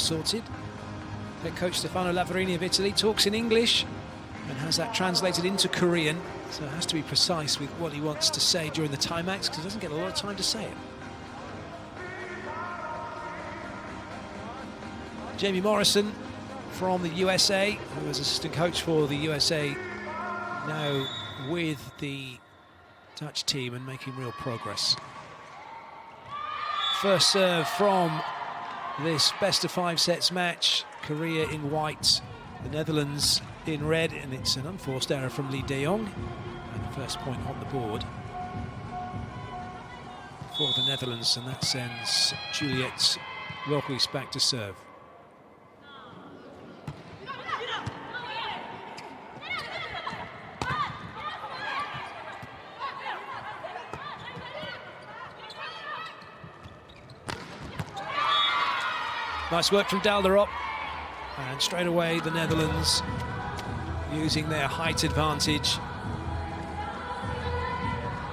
sorted. Head coach Stefano Lavarini of Italy talks in English and has that translated into Korean, so has to be precise with what he wants to say during the timeouts because he doesn't get a lot of time to say it. Jamie Morrison from the USA, who was assistant coach for the USA, now with the Dutch team and making real progress. First serve from this best of 5 sets match. Korea in white, the Netherlands in red, and it's an unforced error from Lee De-jong. And the first point on the board for the Netherlands, and that sends Juliet Lohuis back to serve. Nice work from Dalderop, and straight away the Netherlands using their height advantage.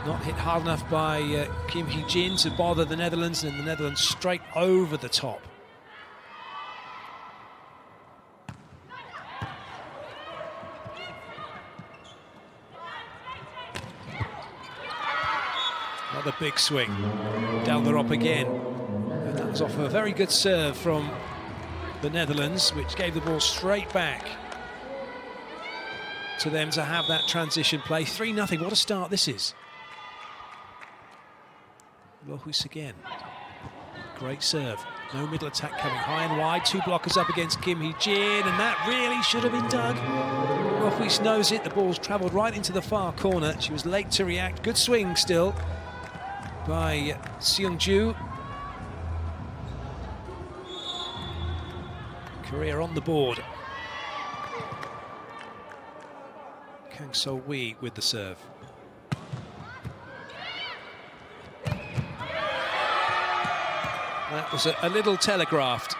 Not hit hard enough by Kim Hee-jin to bother the Netherlands, and the Netherlands straight over the top. Another big swing. Dalderop again. And that was off a very good serve from the Netherlands, which gave the ball straight back to them to have that transition play. 3-0, what a start this is. Lohuis again. Great serve. No middle attack coming, high and wide. 2 blockers up against Kim Hee-jin, and that really should have been dug. Lohuis knows it. The ball's travelled right into the far corner. She was late to react. Good swing still by Seung-ju. Korea on the board. Kang So-wee with the serve. That was a little telegraphed,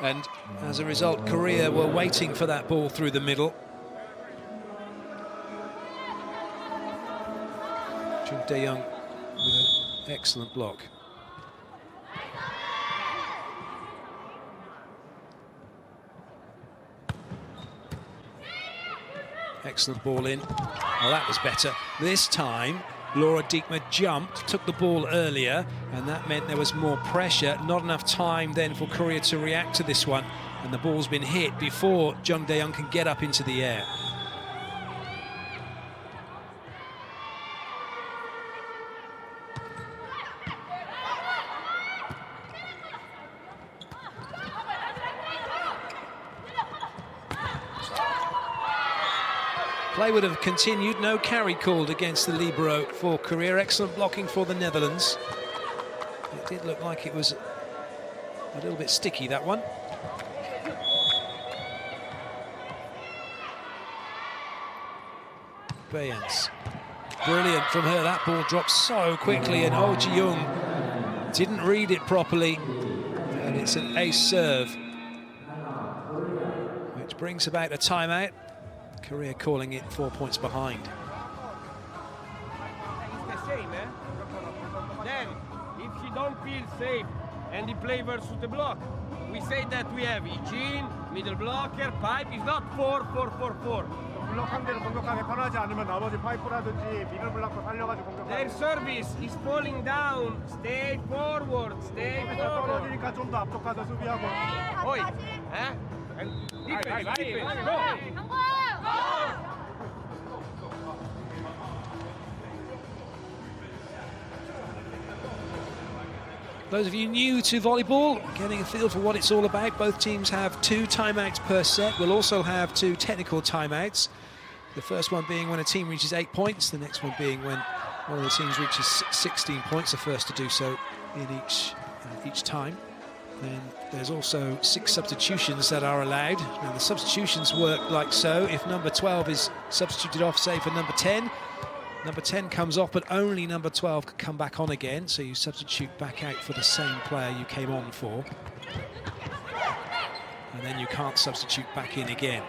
and as a result, Korea were waiting for that ball through the middle. Jung De-jong with an excellent block. Excellent ball in. Oh, that was better. This time, Laura Diekma jumped, took the ball earlier, and that meant there was more pressure. Not enough time then for Korea to react to this one, and the ball's been hit before Jung De-jong can get up into the air. Play would have continued, no carry called against the libero for Korea. Excellent blocking for the Netherlands. It did look like it was a little bit sticky, that one. Bayans. Brilliant from her, that ball dropped so quickly, and Oh Ji-young didn't read it properly, and it's an ace serve, which brings about a timeout. Korea calling it 4 points behind. It's the same, eh? Then, if she don't feel safe and he play versus the block, we say that we have Hee-jin, middle blocker, pipe. It's not 4-4-4-4. Their service is falling down. Stay forward, stay forward. Oi, eh? And defense, go! Those of you new to volleyball, getting a feel for what it's all about, both teams have 2 timeouts per set. We'll also have 2 technical timeouts. The first one being when a team reaches 8 points, the next one being when one of the teams reaches 16 points, the first to do so in each time. Then there's also 6 substitutions that are allowed. Now the substitutions work like so. If number 12 is substituted off, say for number 10, number 10 comes off, but only number 12 can come back on again. So you substitute back out for the same player you came on for. And then you can't substitute back in again.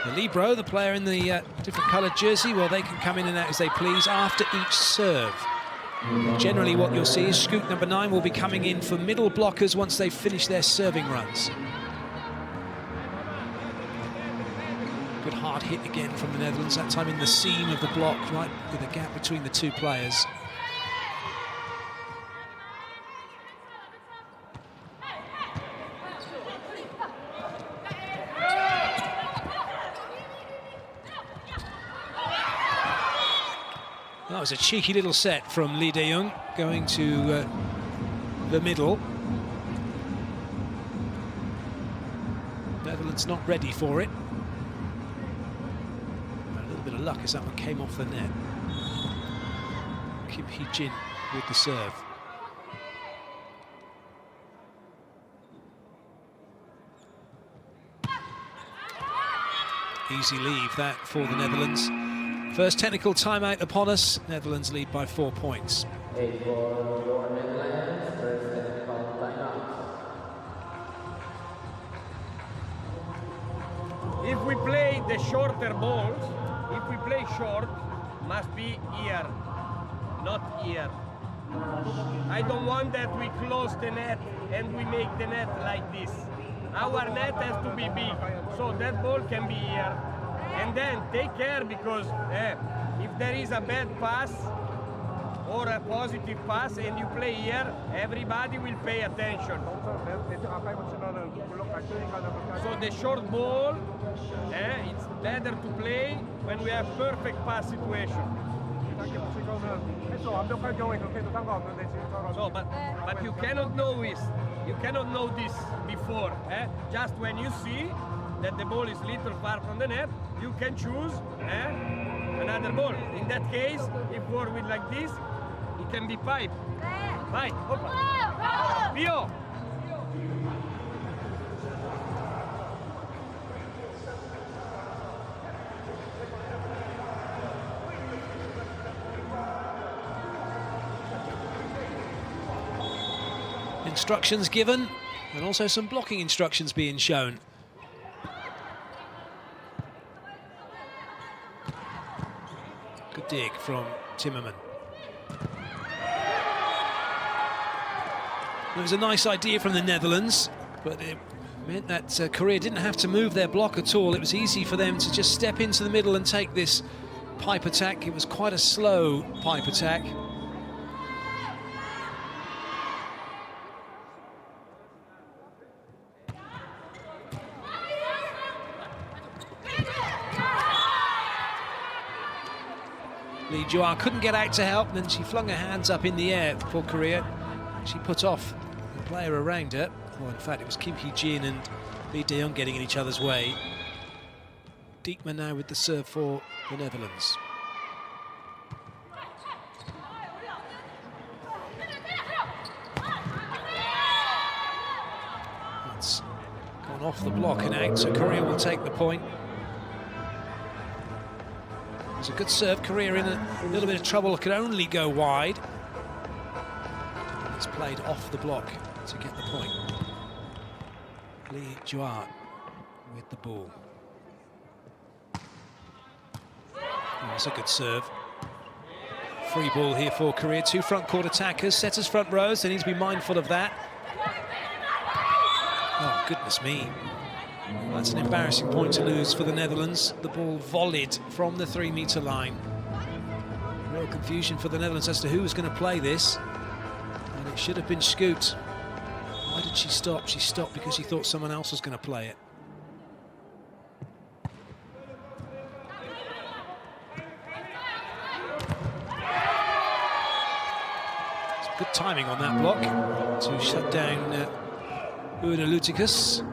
The libero, the player in the different coloured jersey, well, they can come in and out as they please after each serve. Generally what you'll see is scoop number 9 will be coming in for middle blockers once they've finished their serving runs. Good hard hit again from the Netherlands, that time in the seam of the block, right with a gap between the two players. That was a cheeky little set from Lee De Jong, going to the middle. Netherlands not ready for it. A little bit of luck as that one came off the net. Kim Hee-jin with the serve. Easy leave that for the Netherlands. First technical timeout upon us. Netherlands lead by 4 points. If we play the shorter balls, if we play short, must be here, not here. I don't want that we close the net and we make the net like this. Our net has to be big, so that ball can be here. And then take care, because if there is a bad pass or a positive pass and you play here, everybody will pay attention. So the short ball, it's better to play when we have perfect pass situation. So, but you cannot know this. You cannot know this before. Just when you see that the ball is little far from the net, you can choose another ball. In that case, if we work with like this, it can be pipe. Pipe. Pio. Instructions given, and also some blocking instructions being shown. Good dig from Timmerman. It was a nice idea from the Netherlands, but it meant that Korea didn't have to move their block at all. It was easy for them to just step into the middle and take this pipe attack. It was quite a slow pipe attack. Lee Jua couldn't get out to help, and then she flung her hands up in the air for Korea. She put off the player around her. Well, in fact, it was Kim Hee-jin and Lee De Jong getting in each other's way. Diekman now with the serve for the Netherlands. It's gone off the block and out, so Korea will take the point. It was a good serve. Korea in a little bit of trouble, could only go wide. It's played off the block to get the point. Lee Jua with the ball. Oh, that's a good serve. Free ball here for Korea. Two front court attackers, setters front rows. They need to be mindful of that. Oh, goodness me. That's an embarrassing point to lose for the Netherlands. The ball volleyed from the 3-meter line. Real confusion for the Netherlands as to who was going to play this. And it should have been Scoot. Why did she stop? She stopped because she thought someone else was going to play it. It's good timing on that block to shut down Una Luticus.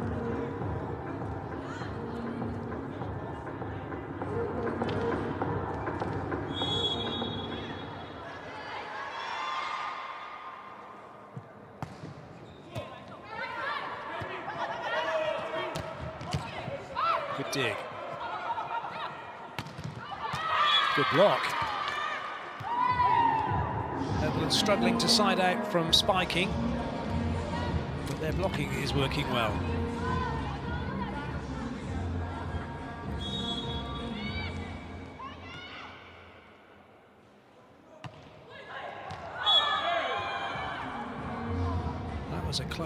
Good dig. Good block. Netherlands struggling to side out from spiking, but their blocking is working well.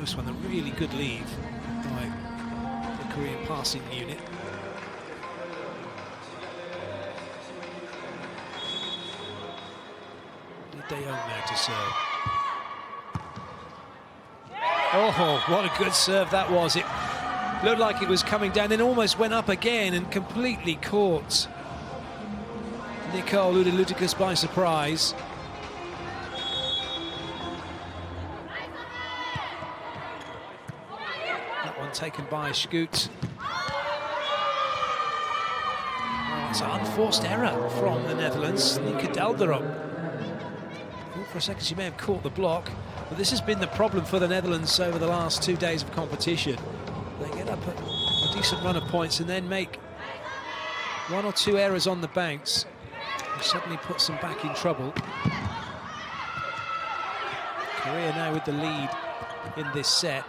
close one, a really good lead by the Korean passing unit. De Jong now to serve. Oh, what a good serve that was. It looked like it was coming down, then almost went up again and completely caught Nicole Ludicus by surprise. That one taken by Scoot. Oh, it's an unforced error from the Netherlands. Nika Delderop. For a second she may have caught the block, but this has been the problem for the Netherlands over the last 2 days of competition. They get up a decent run of points and then make 1 or 2 errors on the banks, which suddenly puts them back in trouble. Korea now with the lead in this set.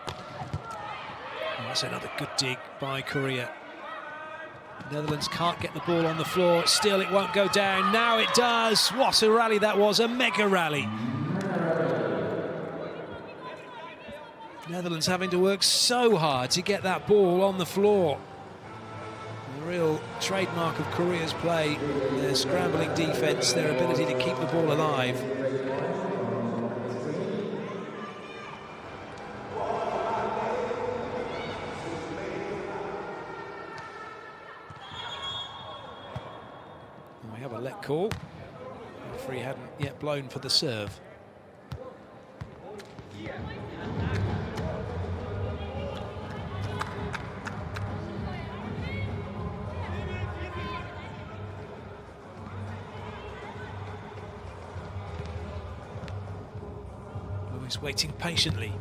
Oh, that's another good dig by Korea. Netherlands can't get the ball on the floor. Still, it won't go down. Now it does. What a rally that was, a mega rally. Netherlands having to work so hard to get that ball on the floor. The real trademark of Korea's play, their scrambling defense, their ability to keep the ball alive. We have a let call. The referee hadn't yet blown for the serve. Always waiting patiently.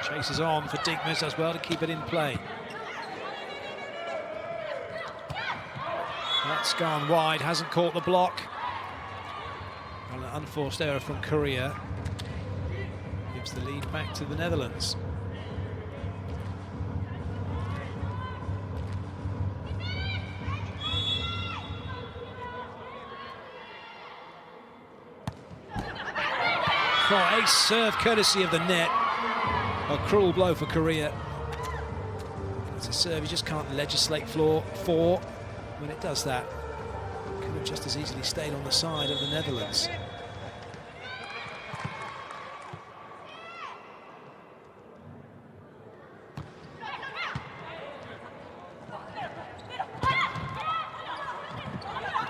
Chases on for Digmas as well to keep it in play. That's gone wide, hasn't caught the block. Well, an unforced error from Korea gives the lead back to the Netherlands. Oh, ace serve courtesy of the net. A cruel blow for Korea. It's a serve you just can't legislate for when it does that. It could have just as easily stayed on the side of the Netherlands.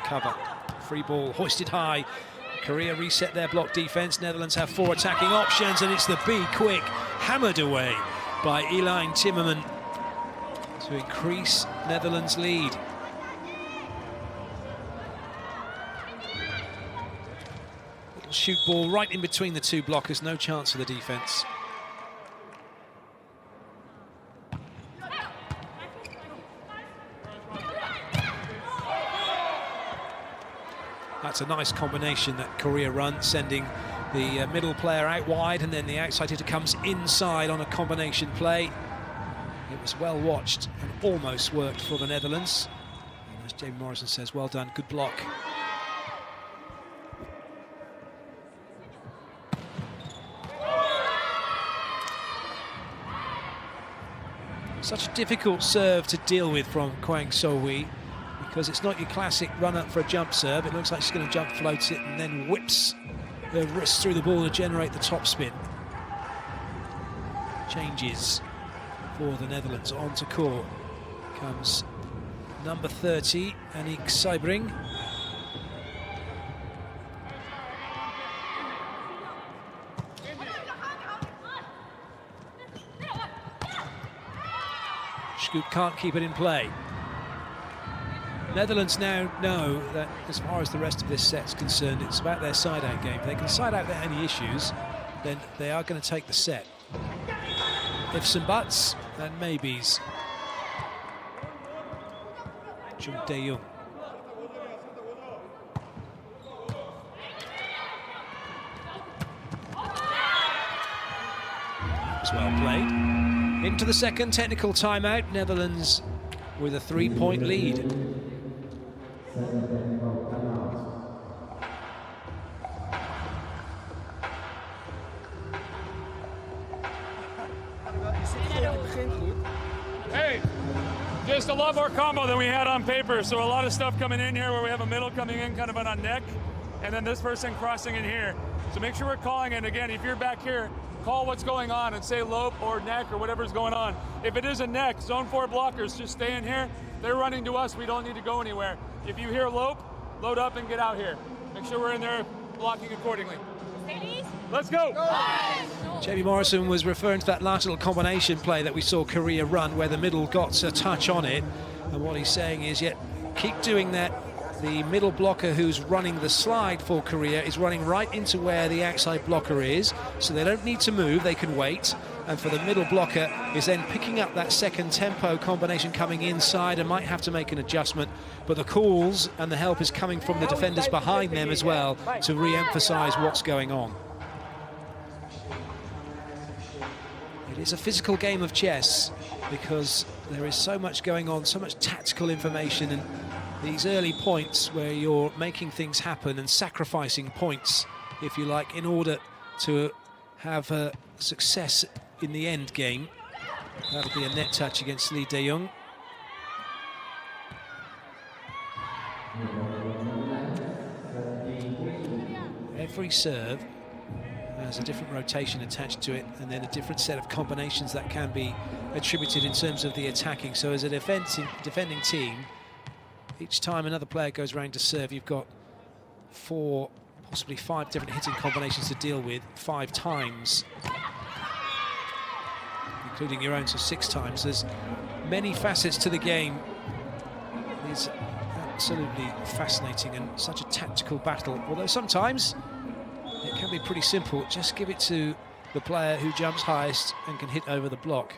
Cover. Free ball hoisted high. Korea reset their block defense. Netherlands have 4 attacking options, and it's the Be Quick hammered away by Elaine Timmerman to increase Netherlands' lead. Little shoot ball right in between the 2 blockers, no chance for the defense. That's a nice combination that Korea run, sending the middle player out wide, and then the outside hitter comes inside on a combination play. It was well watched and almost worked for the Netherlands. And as Jamie Morrison says, well done, good block. Such a difficult serve to deal with from Kwang So-hui, because it's not your classic run-up for a jump serve. It looks like she's going to jump, floats it, and then whips her wrist through the ball to generate the top spin. Changes for the Netherlands. Onto court comes number 30, Annick Seibring. Scoot can't keep it in play. Netherlands now know that as far as the rest of this set's concerned, it's about their side-out game. If they can side out without any issues, then they are going to take the set. Ifs and buts and maybes. Jung Dae-young. That was well played. Into the second technical timeout, Netherlands with a 3-point lead. Hey, just a lot more combo than we had on paper. So a lot of stuff coming in here where we have a middle coming in kind of on a neck, and then this person crossing in here. So make sure we're calling it. Again, if you're back here, call what's going on and say lope or neck or whatever's going on. If it is a neck, zone 4 blockers, just stay in here. They're running to us. We don't need to go anywhere. If you hear lope, load up and get out here. Make sure we're in there blocking accordingly. Let's go. Jamie Morrison was referring to that last little combination play that we saw Korea run where the middle got a touch on it. And what he's saying is, yeah, keep doing that. The middle blocker who's running the slide for Korea is running right into where the outside blocker is, so they don't need to move, they can wait. And for the middle blocker is then picking up that second tempo combination coming inside and might have to make an adjustment. But the calls and the help is coming from the defenders behind them as well to re-emphasize what's going on. It is a physical game of chess because there is so much going on, so much tactical information, and these early points where you're making things happen and sacrificing points, if you like, in order to have success in the end game. That'll be a net touch against Lee De-jong. Every serve has a different rotation attached to it, and then a different set of combinations that can be attributed in terms of the attacking. So as a defending team, each time another player goes around to serve, you've got 4, possibly 5 different hitting combinations to deal with 5 times, including your own, so 6 times. There's many facets to the game. It's absolutely fascinating and such a tactical battle, although sometimes it can be pretty simple. Just give it to the player who jumps highest and can hit over the block.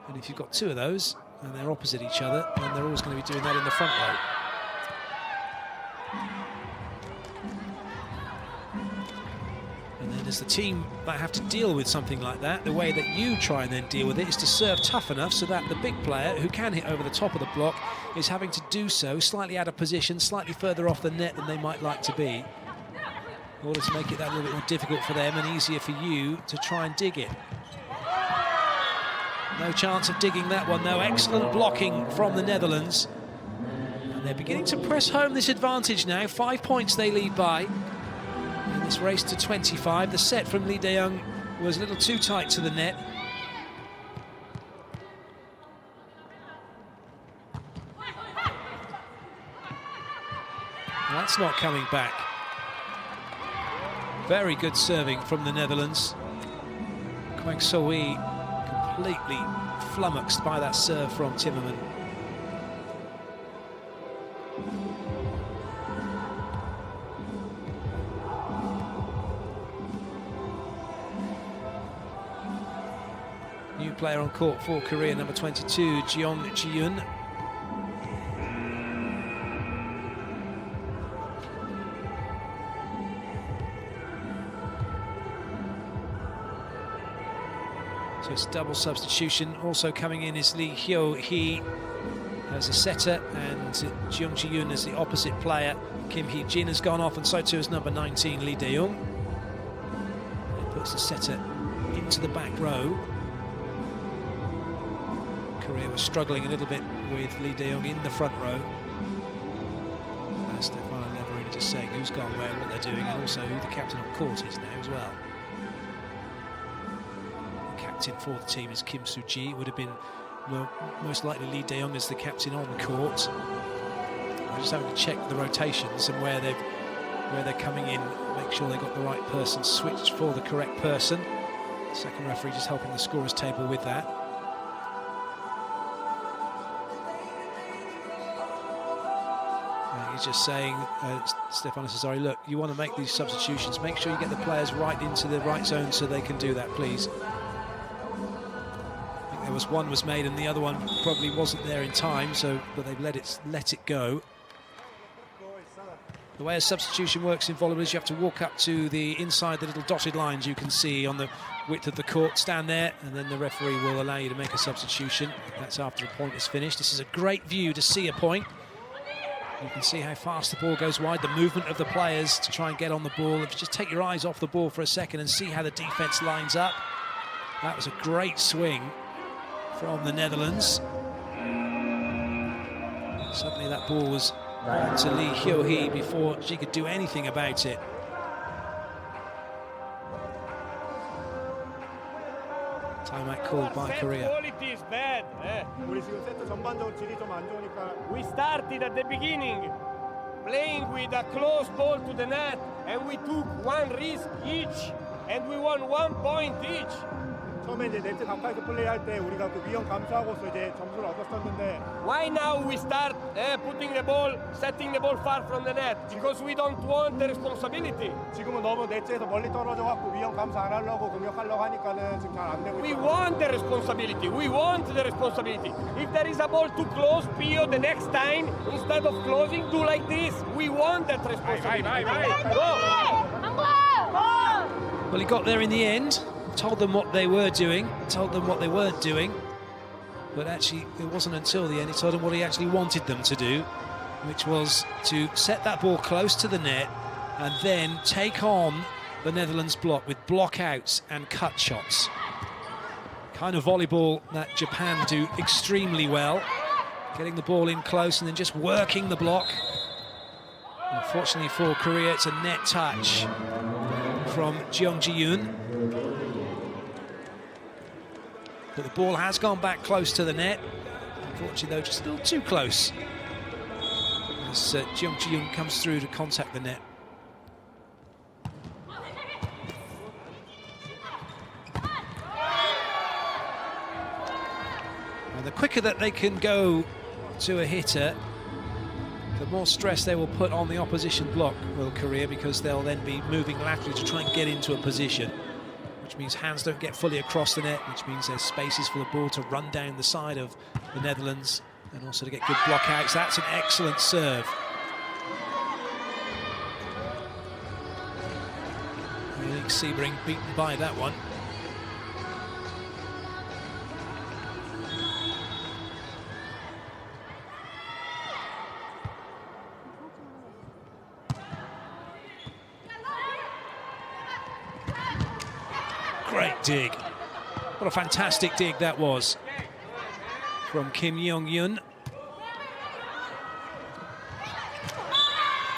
And if you've got 2 of those, and they're opposite each other, and they're always going to be doing that in the front row. And then as the team that have to deal with something like that, the way that you try and then deal with it is to serve tough enough so that the big player who can hit over the top of the block is having to do so slightly out of position, slightly further off the net than they might like to be, in order to make it that little bit more difficult for them and easier for you to try and dig it. No chance of digging that one, though. Excellent blocking from the Netherlands. And they're beginning to press home this advantage now. 5 points they lead by in this race to 25. The set from Lee De-jong was a little too tight to the net. That's not coming back. Very good serving from the Netherlands. Kwang So-hee completely flummoxed by that serve from Timmerman. New player on court for Korea, number 22, Jeong Ji-yoon. So it's double substitution. Also coming in is Lee Hyo-hee as a setter, and Jeong Ji-yoon as the opposite player. Kim Hee-jin has gone off, and so too has number 19, Lee De-jong. It puts the setter into the back row. Korea was struggling a little bit with Lee De-jong in the front row. Stefano Leverini just saying who's gone where, what they're doing, and also who the captain on court is now as well. Captain for the team is Kim Soo-ji. Would have been most likely Lee De-jong as the captain on court. I'm just having to check the rotations and where they're coming in, make sure they got the right person switched for the correct person. Second referee just helping the scorers table with that. He's just saying, Stefano Cesari, look, you want to make these substitutions, make sure you get the players right into the right zone so they can do that, please. There was one was made and the other one probably wasn't there in time, so but they've let it go. The way a substitution works in volleyball is you have to walk up to the inside the little dotted lines you can see on the width of the court, stand there, and then the referee will allow you to make a substitution. That's after the point is finished. This is a great view to see a point. You can see how fast the ball goes wide, the movement of the players to try and get on the ball. If you just take your eyes off the ball for a second and see how the defense lines up. That was a great swing from the Netherlands. Suddenly that ball was on to Lee Hyo-hee before she could do anything about it. Timeout called by Korea. Quality is bad. We started at the beginning playing with a close ball to the net, and we took one risk each, and we won 1 point each. 처음에 이제 네트 가까이서 플레이할 때 우리가 그 위험 감수하고서 이제 점수를 얻었었는데 Why now we start putting the ball, setting the ball far from the net? Because we don't want the responsibility. 지금은 너무 네트에서 멀리 떨어져 갖고 위험 감수 안 하려고 공격하려고 하니까는 지금 잘 안 되고 We 있어요. want the responsibility. We want the responsibility. If there is a ball too close, Pio, the next time, instead of closing, do like this. We want that responsibility. Go! Well, he got there in the end, told them what they were doing, told them what they weren't doing, but actually it wasn't until the end he told them what he actually wanted them to do, which was to set that ball close to the net and then take on the Netherlands block with blockouts and cut shots. Kind of volleyball that Japan do extremely well, getting the ball in close and then just working the block. Unfortunately for Korea, it's a net touch from Jeong Ji-yoon. But the ball has gone back close to the net. Unfortunately, though, just a little too close as Jeong Ji-yoon comes through to contact the net. And the quicker that they can go to a hitter, the more stress they will put on the opposition block, will Korea, because they'll then be moving laterally to try and get into a position, which means hands don't get fully across the net, which means there's spaces for the ball to run down the side of the Netherlands and also to get good blockouts. That's an excellent serve. I think Sebring beaten by that one. Great dig. What a fantastic dig that was from Kim Yong-yun.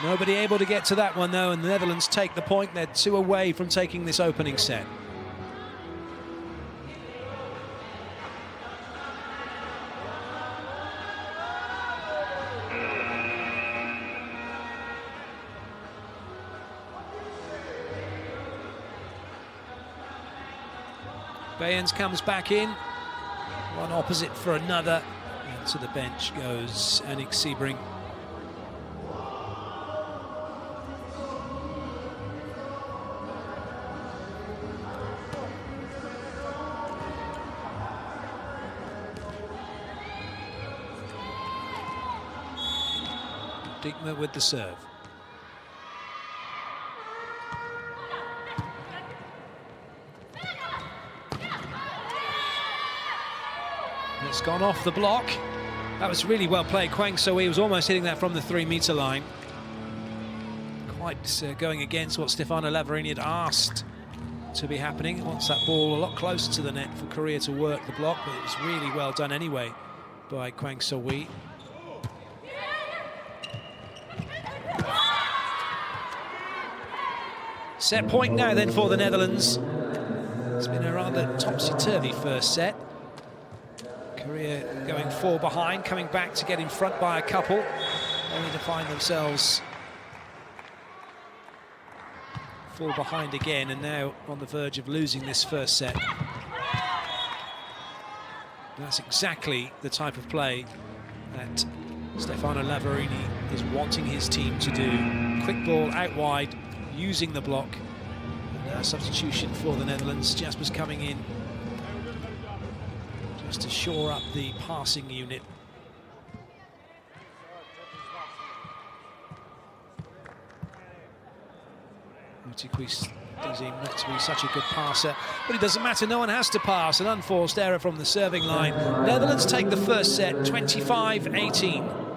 Nobody able to get to that one, though, and the Netherlands take the point. They're 2 away from taking this opening set. Bayens comes back in, one opposite for another, and to the bench goes Annick Sebring. Diekma with the serve. It's gone off the block. That was really well played. Kwang So-hee was almost hitting that from the 3-meter line. Quite going against what Stefano Lavarini had asked to be happening. He wants that ball a lot closer to the net for Korea to work the block, but it was really well done anyway by Kwang So-hee. Set point now then for the Netherlands. It's been a rather topsy-turvy first set. Korea going 4 behind, coming back to get in front by a couple, only to find themselves 4 behind again, and now on the verge of losing this first set. That's exactly the type of play that Stefano Lavarini is wanting his team to do. Quick ball out wide, using the block. And a substitution for the Netherlands. Jasper's coming in just to shore up the passing unit. Tikui does seem not to be such a good passer, but it doesn't matter, no one has to pass. An unforced error from the serving line. Netherlands take the first set, 25-18.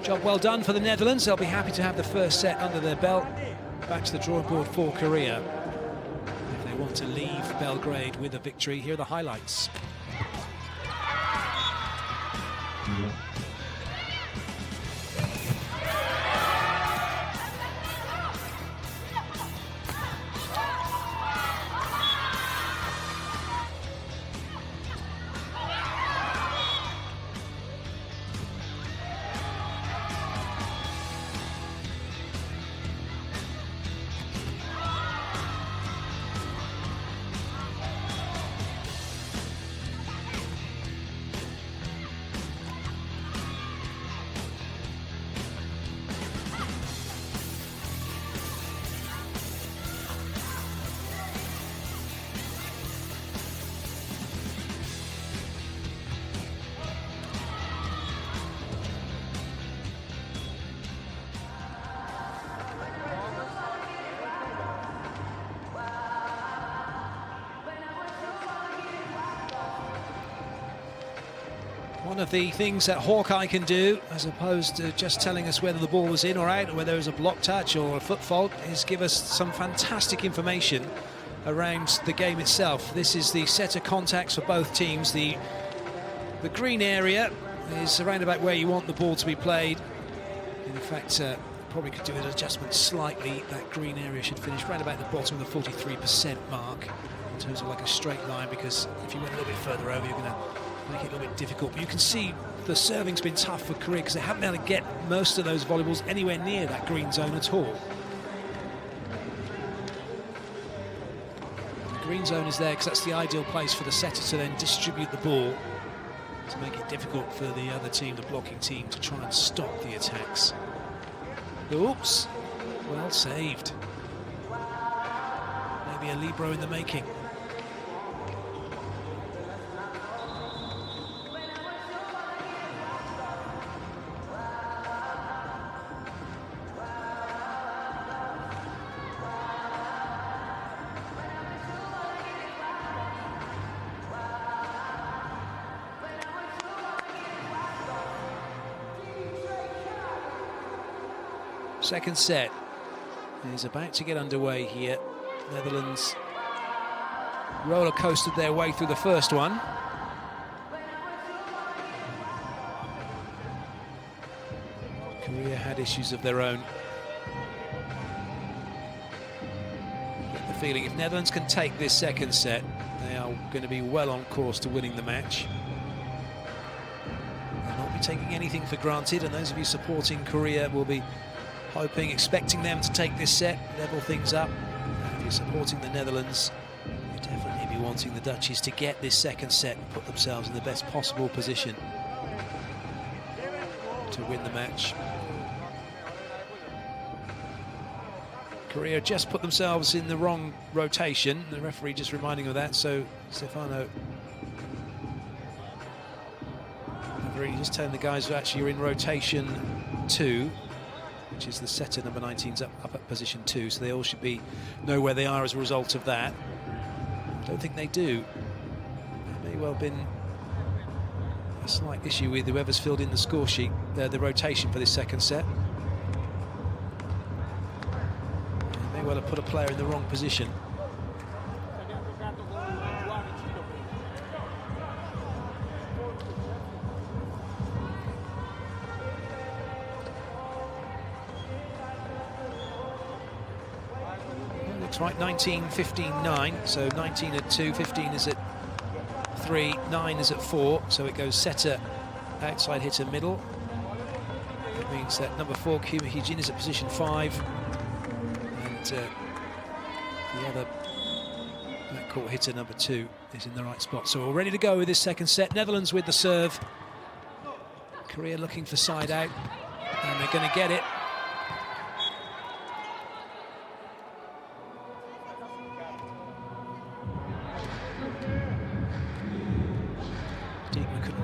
Job well done for the Netherlands. They'll be happy to have the first set under their belt. Back to the drawing board for Korea. If they want to leave Belgrade with a victory, here are the highlights. One of the things that Hawkeye can do, as opposed to just telling us whether the ball was in or out, or whether it was a block touch or a foot fault, is give us some fantastic information around the game itself. This is the set of contacts for both teams. The green area is around about where you want the ball to be played. In fact, probably could do an adjustment slightly. That green area should finish right about the bottom of the 43% mark in terms of like a straight line, because if you went a little bit further over, you're going to make it a little bit difficult. But you can see the serving's been tough for Korea because they haven't been able to get most of those volleyballs anywhere near that green zone at all. The green zone is there because that's the ideal place for the setter to then distribute the ball to make it difficult for the other team, the blocking team, to try and stop the attacks. Oops, well saved. Maybe a libero in the making. Second set is about to get underway here. Netherlands roller coasted their way through the first one. Korea had issues of their own. Get the feeling if Netherlands can take this second set, they are going to be well on course to winning the match. They'll not be taking anything for granted, and those of you supporting Korea will be hoping, expecting them to take this set, level things up. And if you're supporting the Netherlands, you definitely be wanting the Dutchies to get this second set and put themselves in the best possible position to win the match. Korea just put themselves in the wrong rotation. The referee just reminding of that, so Stefano, referee just telling the guys who actually are in rotation 2, which is the setter number 19's up at position 2, so they all should know where they are as a result of that. I don't think they do. There may well have been a slight issue with whoever's filled in the score sheet, the rotation for this second set. They may well have put a player in the wrong position. Right, 19, 15, 9, so 19 at 2, 15 is at 3, 9 is at 4, so it goes setter, outside hitter, middle. It means that number 4, Kim Hee-jin, is at position 5, and the other backcourt hitter, number 2, is in the right spot. So we're ready to go with this second set. Netherlands with the serve. Korea looking for side out, and they're going to get it.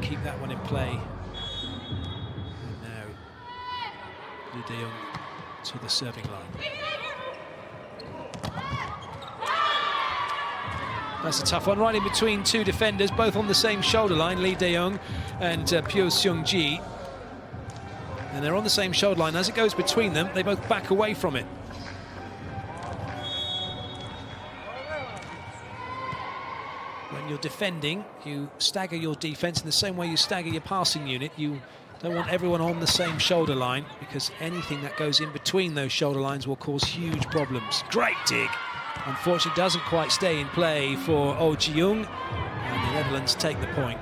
keep that one in play. And now Lee De Jong to the serving line. That's a tough one, right in between two defenders, both on the same shoulder line, Lee De Jong and Pyo Seung-ji. And they're on the same shoulder line. As it goes between them, they both back away from it. When you're defending, you stagger your defense in the same way you stagger your passing unit. You don't want everyone on the same shoulder line, because anything that goes in between those shoulder lines will cause huge problems. Great dig. Unfortunately, doesn't quite stay in play for Oh Ji-young, and the Netherlands take the point.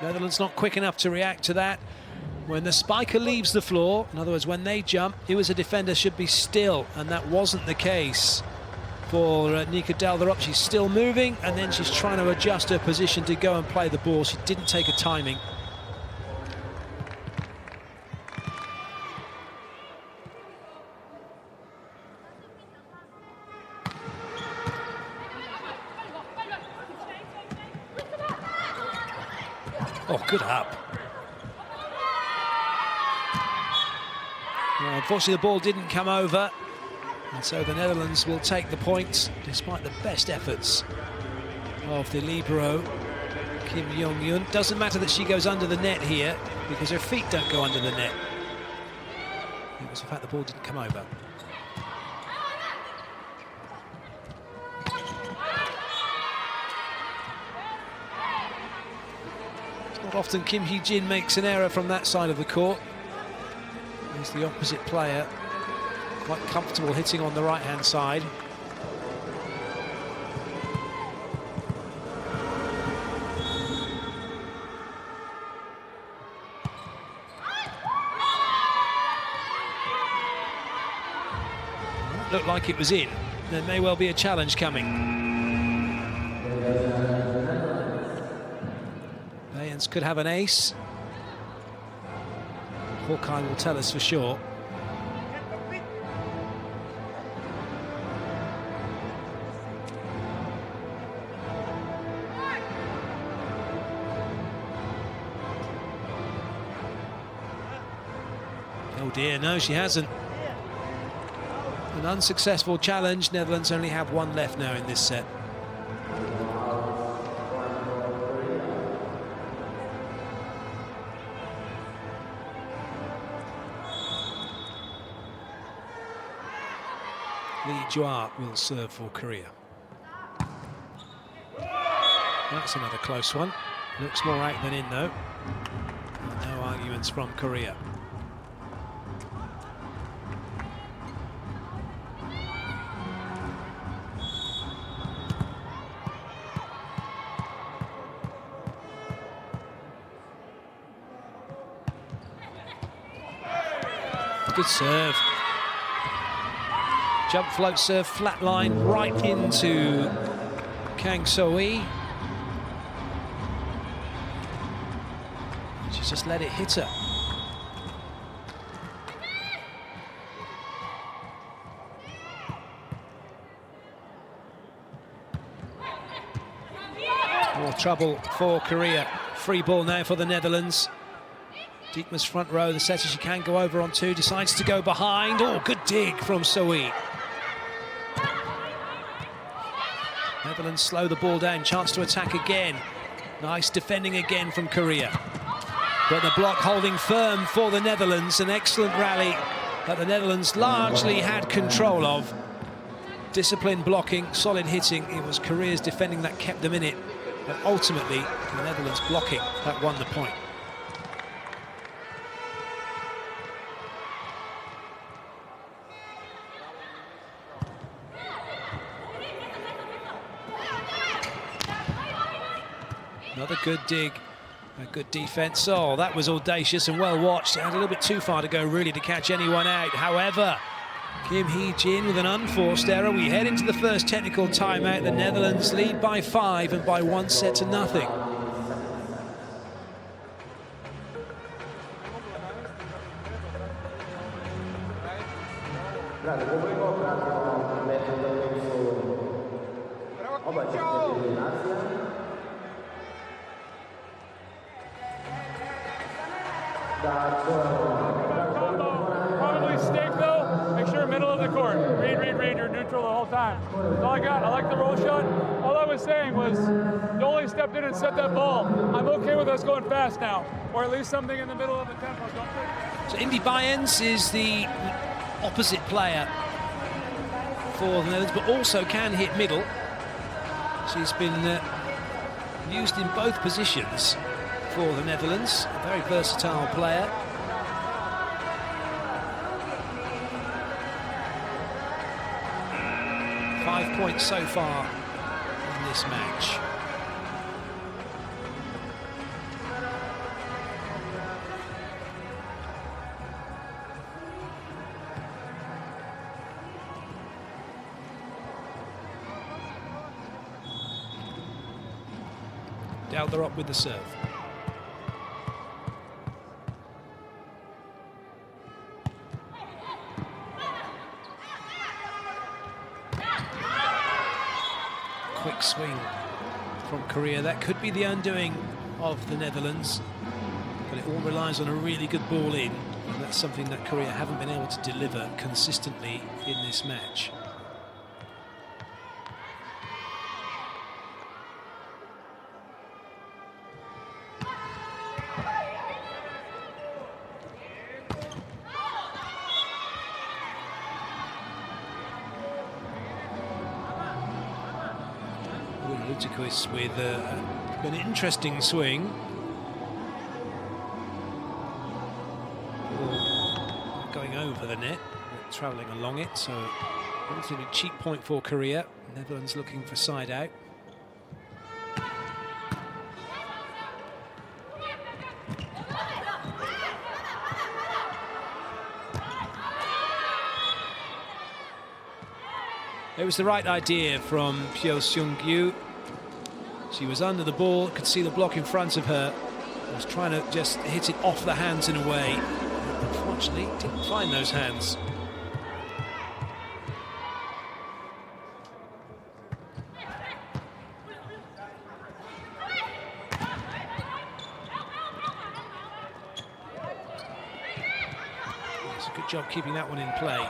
Netherlands not quick enough to react to that. When the spiker leaves the floor, in other words, when they jump, you as a defender should be still, and that wasn't the case for Nika Dalderop. She's still moving, and then she's trying to adjust her position to go and play the ball. She didn't take a timing. Oh, good up. Well, unfortunately, the ball didn't come over, and so the Netherlands will take the points, despite the best efforts of the libero, Kim Yong-yun. Doesn't matter that she goes under the net here, because her feet don't go under the net. It was the fact the ball didn't come over. Not often Kim Hee-jin makes an error from that side of the court. He's the opposite player, quite comfortable hitting on the right-hand side. Looked like it was in. There may well be a challenge coming. Bayens could have an ace. Hawkeye will tell us for sure. Oh dear, no, she hasn't. An unsuccessful challenge. Netherlands only have one left now in this set. Lee Jua will serve for Korea. That's another close one. Looks more out than in, though. No arguments from Korea. Good serve. Jump float serve, flat line, right into Kang So-hee. She's just let it hit her. More trouble for Korea. Free ball now for the Netherlands. Diekma's front row, the setter, she can go over on two, decides to go behind. Oh, good dig from So-hee. Netherlands slow the ball down, chance to attack again. Nice defending again from Korea. But the block holding firm for the Netherlands. An excellent rally that the Netherlands largely had control of. Disciplined blocking, solid hitting. It was Korea's defending that kept them in it. But ultimately, the Netherlands blocking that won the point. Another good dig A good defence. Oh, that was audacious and well watched. It had a little bit too far to go, really, to catch anyone out. However, Kim Hee-jin with an unforced error. We head into the first technical timeout. The Netherlands lead by 5 and by 1 set to nothing. Probably stick though. Make sure middle of the court. Read. You're neutral the whole time. That's all I got. I like the roll shot. All I was saying was, Dolly stepped in and set that ball. I'm okay with us going fast now, or at least something in the middle of the tempo. So Indy Bayens is the opposite player for the Netherlands, but also can hit middle. She's been used in both positions for the Netherlands. A very versatile player. Five points so far in this match. Dalderop with the serve. Quick swing from Korea. That could be the undoing of the Netherlands, but it all relies on a really good ball in, and that's something that Korea haven't been able to deliver consistently in this match. With an interesting swing. Going over the net, travelling along it, so relatively cheap point for Korea. Netherlands looking for side out. It was the right idea from Pyo Seung-gyu. She was under the ball, could see the block in front of her, was trying to just hit it off the hands in a way. Unfortunately, didn't find those hands. It's a good job keeping that one in play.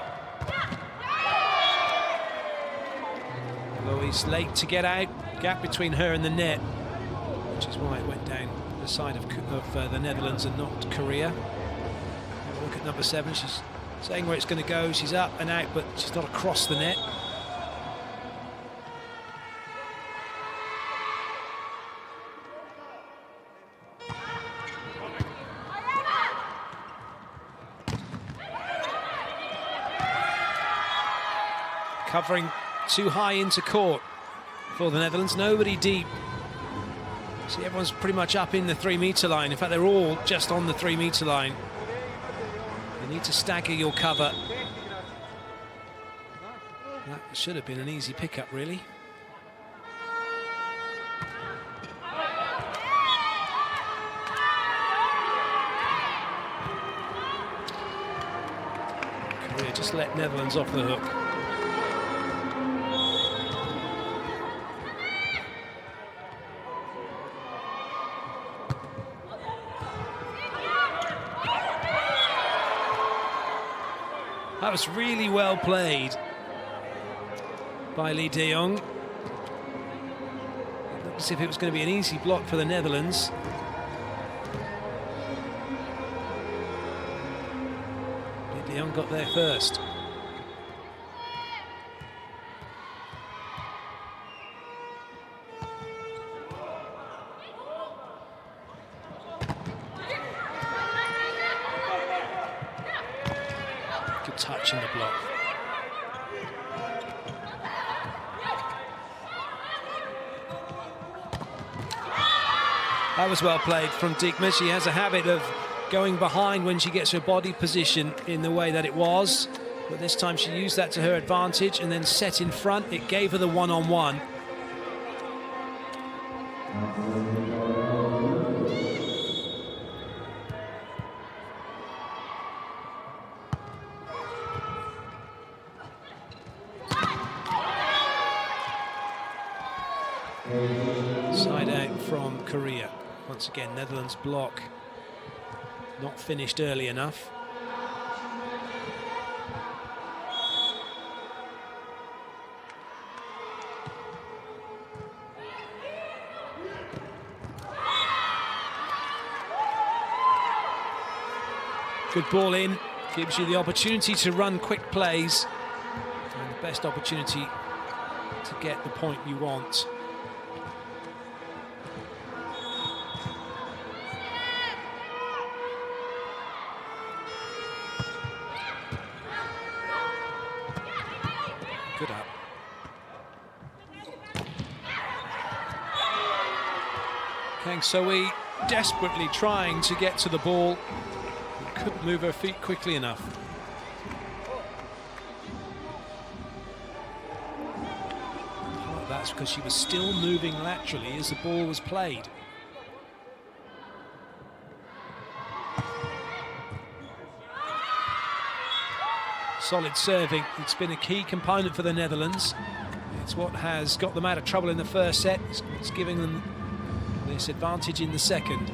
Lois late to get out. Gap between her and the net, which is why it went down the side of the Netherlands and not Korea. Have a look at number 7. She's saying where it's going to go. She's up and out, but she's not across the net. Covering too high into court for the Netherlands, nobody deep. See, everyone's pretty much up in the 3-metre line. In fact, they're all just on the 3-metre line. You need to stagger your cover. That should have been an easy pickup, really. Korea just let Netherlands off the hook. That was really well played by Lee De-jong. It looked as if it was going to be an easy block for the Netherlands. Lee De-jong got there first. Touch in the block. That was well played from Diekma. She has a habit of going behind when she gets her body position in the way that it was. But this time she used that to her advantage and then set in front. It gave her the one-on-one. Side out from Korea. Once again, Netherlands block not finished early enough. Good ball in, gives you the opportunity to run quick plays and the best opportunity to get the point you want. Good up. Kang So-wee desperately trying to get to the ball. Couldn't move her feet quickly enough. Well, that's because she was still moving laterally as the ball was played. Solid serving. It's been a key component for the Netherlands. It's what has got them out of trouble in the first set. It's giving them this advantage in the second.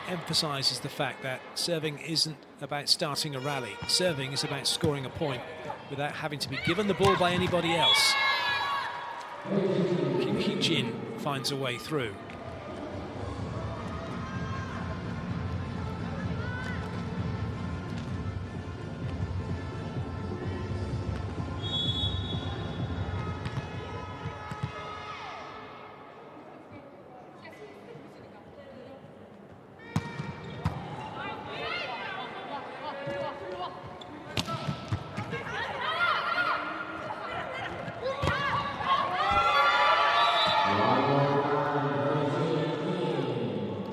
Emphasises the fact that serving isn't about starting a rally. Serving is about scoring a point without having to be given the ball by anybody else. Kim Hee-jin finds a way through.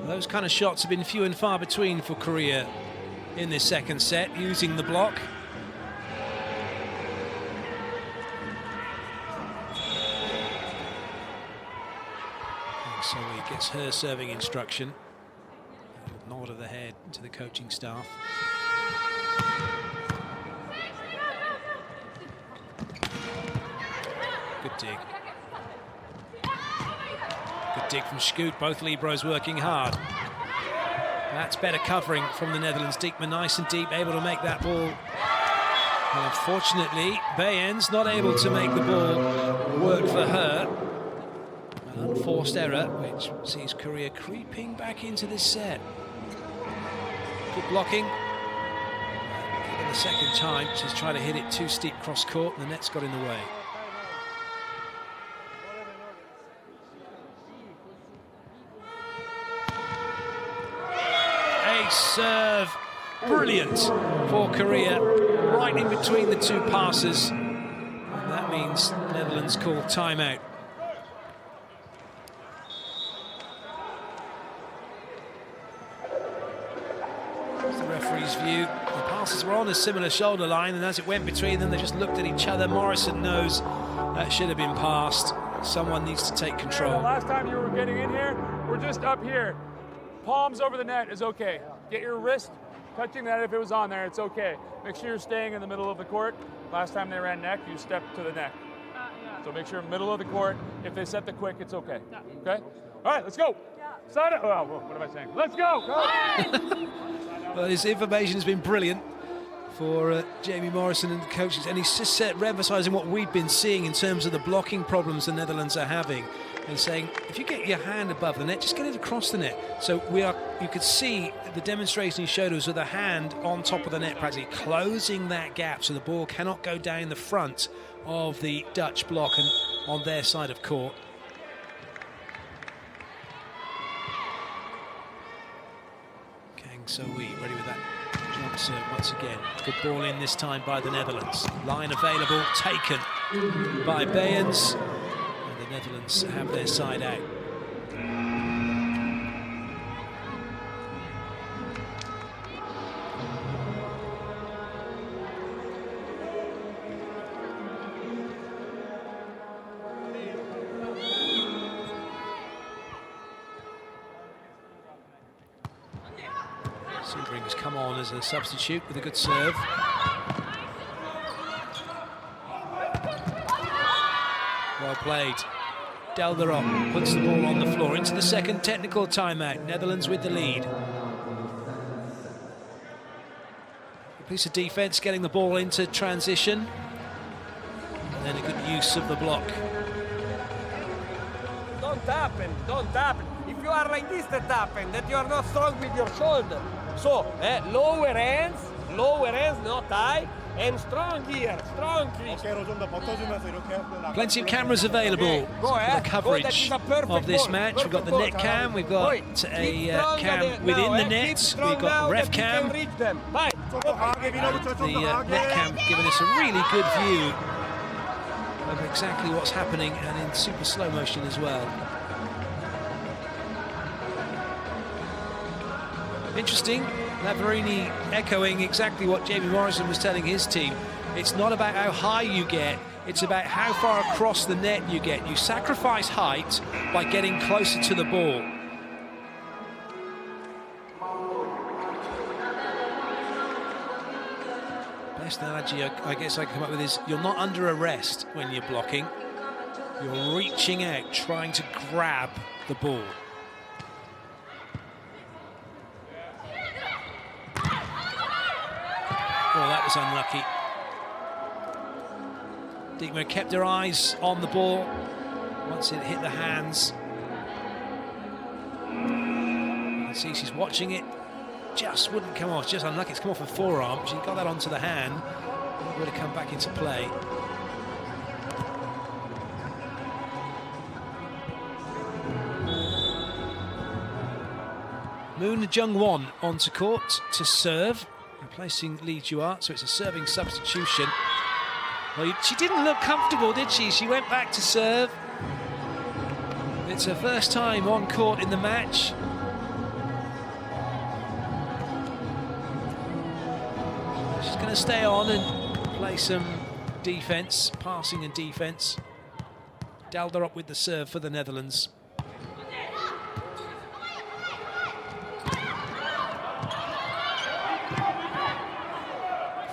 Those kind of shots have been few and far between for Korea in this second set, using the block. And so he gets her serving instruction. A nod of the head to the coaching staff. Good dig. Good dig from Scoot, both Libros working hard. That's better covering from the Netherlands. Diekma nice and deep, able to make that ball. And unfortunately, Bayen's not able to make the ball work for her. An unforced error, which sees Korea creeping back into this set. Good blocking. Given the second time, she's trying to hit it too steep cross court, and the net's got in the way. Serve, brilliant for Korea, right in between the two passes, and that means Netherlands call timeout. That's the referee's view. The passes were on a similar shoulder line, and as it went between them, they just looked at each other. Morrison knows that should have been passed. Someone needs to take control. The last time you were getting in here, we're just up here. Palms over the net is okay. Get your wrist touching that if it was on there, it's okay. Make sure you're staying in the middle of the court. Last time they ran neck, you stepped to the neck. So make sure middle of the court. If they set the quick, it's okay. Okay? All right, let's go. Side up. Oh, what am I saying? Let's go. Well, his information has been brilliant for Jamie Morrison and the coaches, and he's just re-emphasising what we've been seeing in terms of the blocking problems the Netherlands are having, and saying if you get your hand above the net, just get it across the net. So you could see the demonstration he showed us with a hand on top of the net, practically closing that gap so the ball cannot go down the front of the Dutch block and on their side of court. Kang So-wee ready with that jump serve once again. Good ball in this time by the Netherlands. Line available, taken by Bayens. Netherlands have their side out. Sebring's come on as a substitute with a good serve. Well played. Delderop puts the ball on the floor into the second technical timeout. Netherlands with the lead. A piece of defence getting the ball into transition. And then a good use of the block. Don't happen, don't happen. If you are like this, that happen, that you are not strong with your shoulder. So, lower hands, not high, and strong here, strong here. 어깨로 좀 더 버텨주면서 이렇게 해서 Plenty of cameras available for the coverage of this match. We've got the net cam, we've got a cam within the net, we've got ref cam. The net cam giving us a really good view of exactly what's happening, and in super slow motion as well. Interesting, Lavarini echoing exactly what Jamie Morrison was telling his team. It's not about how high you get, it's about how far across the net you get. You sacrifice height by getting closer to the ball. Best analogy I guess I can come up with is you're not under arrest when you're blocking. You're reaching out, trying to grab the ball. Oh, that was unlucky. Diekma kept her eyes on the ball once it hit the hands. You can see she's watching it. Just wouldn't come off. Just unlucky. It's come off her forearm. She got that onto the hand. It would have come back into play. Moon Jung-won onto court to serve, replacing Lee Juart, so it's a serving substitution. Well, she didn't look comfortable, did she? She went back to serve. It's her first time on court in the match. She's going to stay on and play some defence, passing and defence. Delderop with the serve for the Netherlands.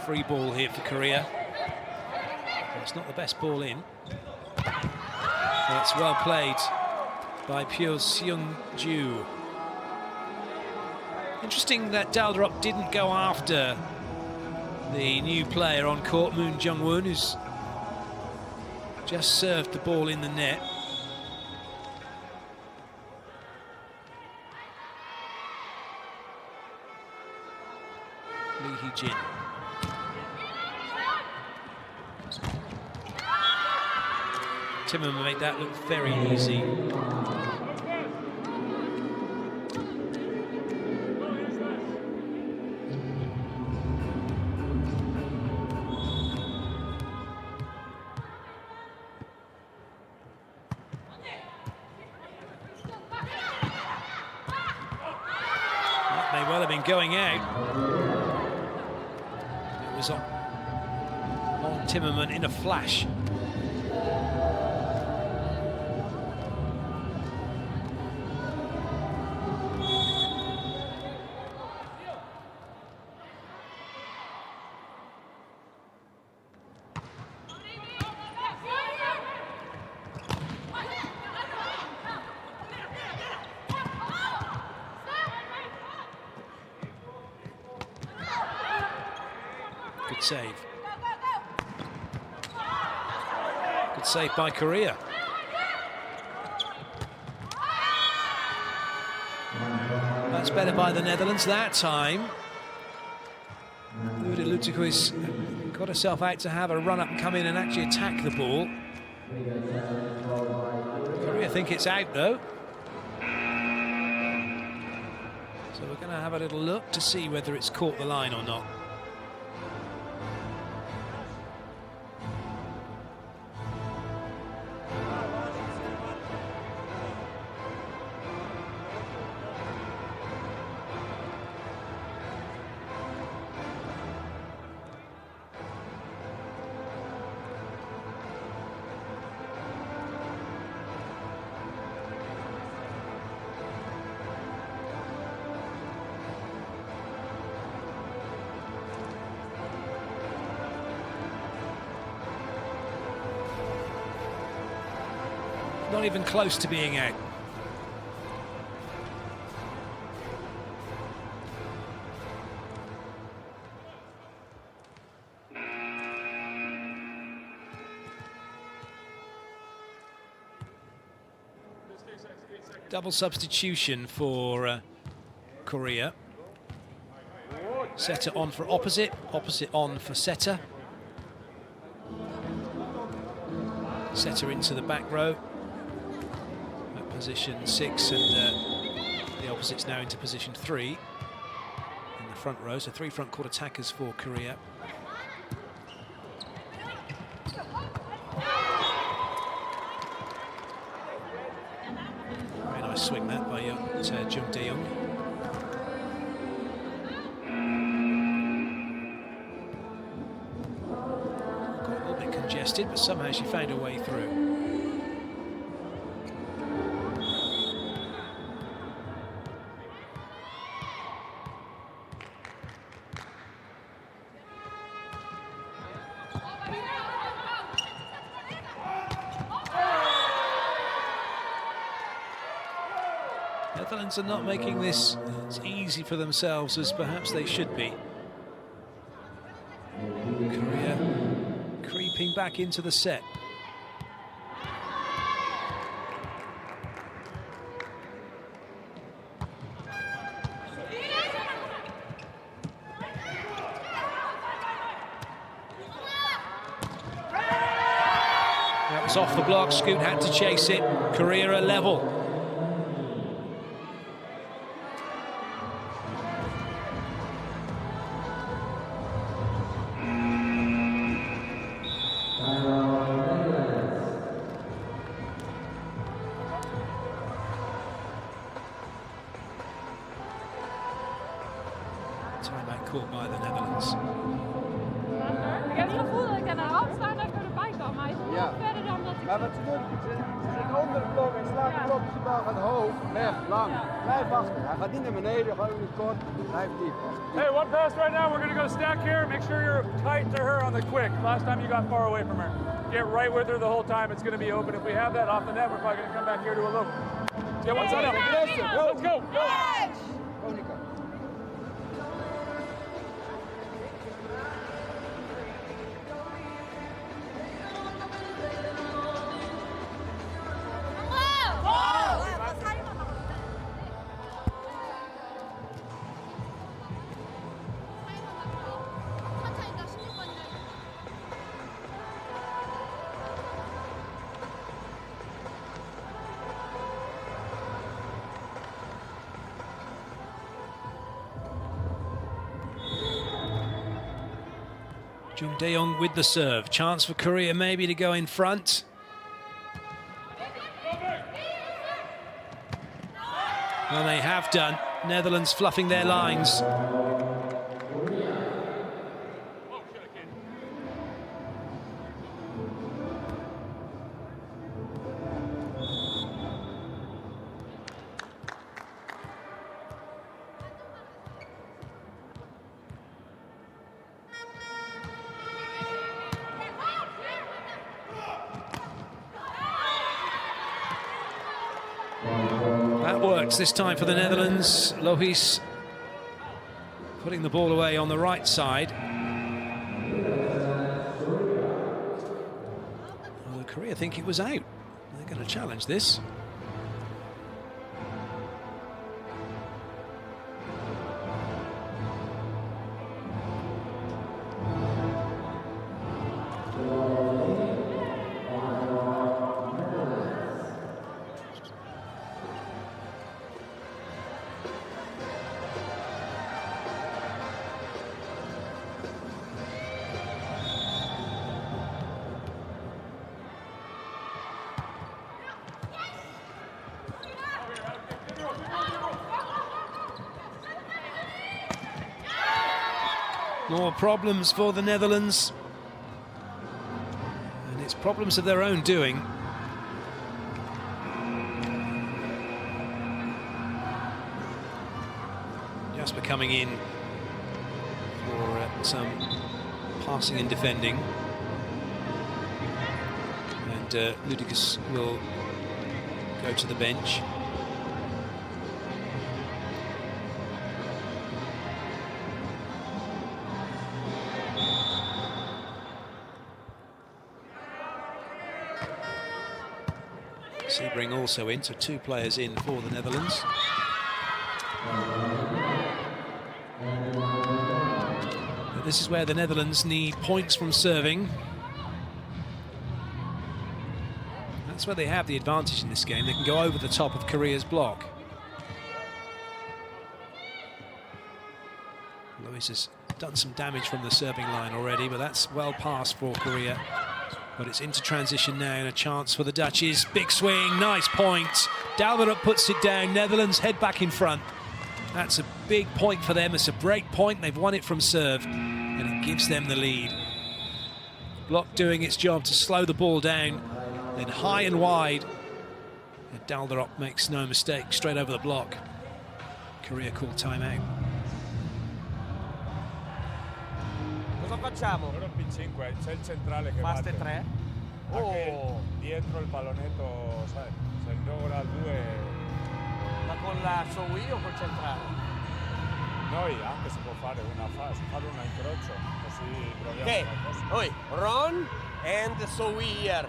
Free ball here for Korea. It's not the best ball in. That's well played by Pyo Seung-ju. Interesting that Delderop didn't go after the new player on court, Moon Jung-won, who's just served the ball in the net. Lee Hee-jin. Timmerman made that look very easy. That may well have been going out. It was on Timmerman in a flash. Good save. Good save by Korea. That's better by the Netherlands that time. Uda Lutiko's got herself out to have a run up, come in and actually attack the ball. Korea think it's out though. So we're going to have a little look to see whether it's caught the line or not. Not even close to being out. Double substitution for Korea. Setter on for opposite, opposite on for setter. Setter into the back row. At position 6, and the opposite's now into position 3 in the front row. So 3 front court attackers for Korea. Very nice swing that by Jung De-young. Got a little bit congested, but somehow she found her way through. Netherlands are not making this as easy for themselves as perhaps they should be. Korea creeping back into the set. That was off the block. Scoot had to chase it. Korea are level. Timeout caught by the Netherlands. Ik heb het gevoel dat ik aan de hand sta en dat ik erbij kan, maar hij is nog verder dan dat ik... Maar wat ze doen, ze zit onder de blok en slaat de blok, de bal gaat hoog, weg, lang. Blijf achter. Hij gaat niet naar beneden, gewoon niet kort, blijf diep. Hey, one pass right now. We're going to go stack here. Make sure you're tight to her on the quick. Last time you got far away from her. Get right with her the whole time. It's going to be open. If we have that off the net, we're probably going to come back here to a loop. Get one side up. Let's go. Go. Monica. Jung De-young with the serve. Chance for Korea maybe to go in front. Well, they have done. Netherlands fluffing their lines. That works this time for the Netherlands. Lohis putting the ball away on the right side. Well, Korea think it was out. They're going to challenge this. More problems for the Netherlands. And it's problems of their own doing. Jasper coming in for some passing and defending. And Ludicus will go to the bench. Sebring also in, so 2 players in for the Netherlands. But this is where the Netherlands need points from serving. That's where they have the advantage in this game. They can go over the top of Korea's block. Lewis has done some damage from the serving line already, but that's well past for Korea. But it's into transition now and a chance for the Dutchies. Big swing, nice point. Dalderop puts it down. Netherlands head back in front. That's a big point for them. It's a break point. They've won it from serve, and it gives them the lead. Block doing its job to slow the ball down, then high and wide. And Dalderop makes no mistake, straight over the block. Korea called timeout. Cosa facciamo? Ora P5, c'è il centrale che Faste batte. 3. Anche dietro il pallonetto, sai, se il gioco al 2... Ma con la Sowi o col centrale? Noi anche si può fare un incrocio, così proviamo Okay, qualcosa. Oi, Ron and Sowi here.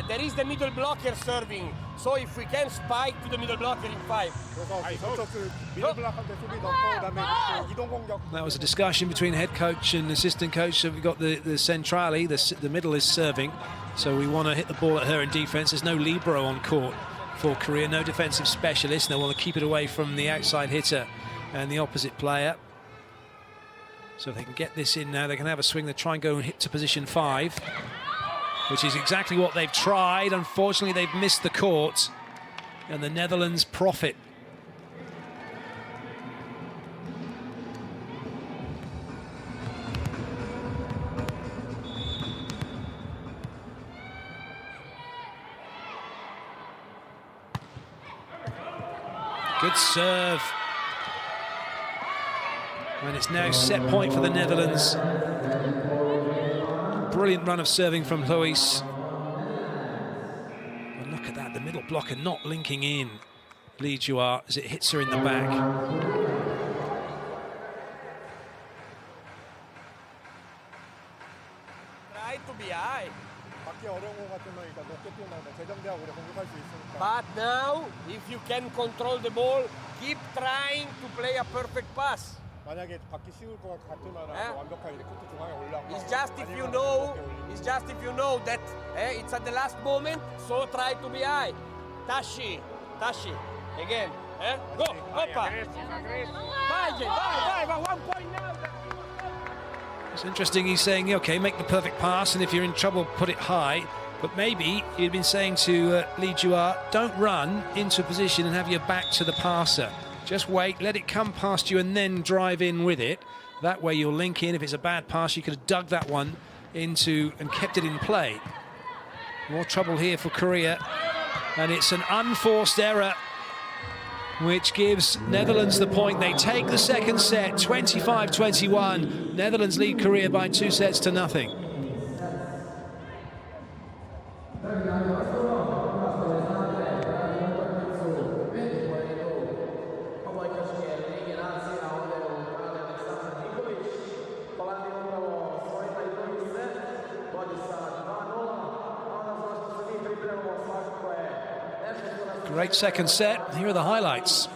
There is the middle blocker serving. So if we can spike to the middle blocker in 5. That was a discussion between head coach and assistant coach. So we've got the centrale, the middle is serving. So we want to hit the ball at her in defense. There's no libero on court for Korea, no defensive specialist. They want to keep it away from the outside hitter and the opposite player. So if they can get this in now, they can have a swing. They try and go and hit to position 5, which is exactly what they've tried. Unfortunately, they've missed the court, and the Netherlands profit. Good serve. And it's now set point for the Netherlands. Brilliant run of serving from Lewis. And look at that, the middle blocker not linking in Lee Jua as it hits her in the back. Try to be high. But now, if you can control the ball, keep trying to play a perfect pass. It's just if you know that it's at the last moment, so try to be high. Tashi, again. Go, Hoppa. Vai, 1 point now. It's interesting, he's saying, okay, make the perfect pass, and if you're in trouble, put it high. But maybe he'd been saying to Lee Jua, don't run into a position and have your back to the passer. Just wait, let it come past you and then drive in with it. That way you'll link in. If it's a bad pass, you could have dug that one into and kept it in play. More trouble here for Korea. And it's an unforced error, which gives Netherlands the point. They take the second set, 25-21. Netherlands lead Korea by 2 sets to nothing. Great second set. Here are the highlights.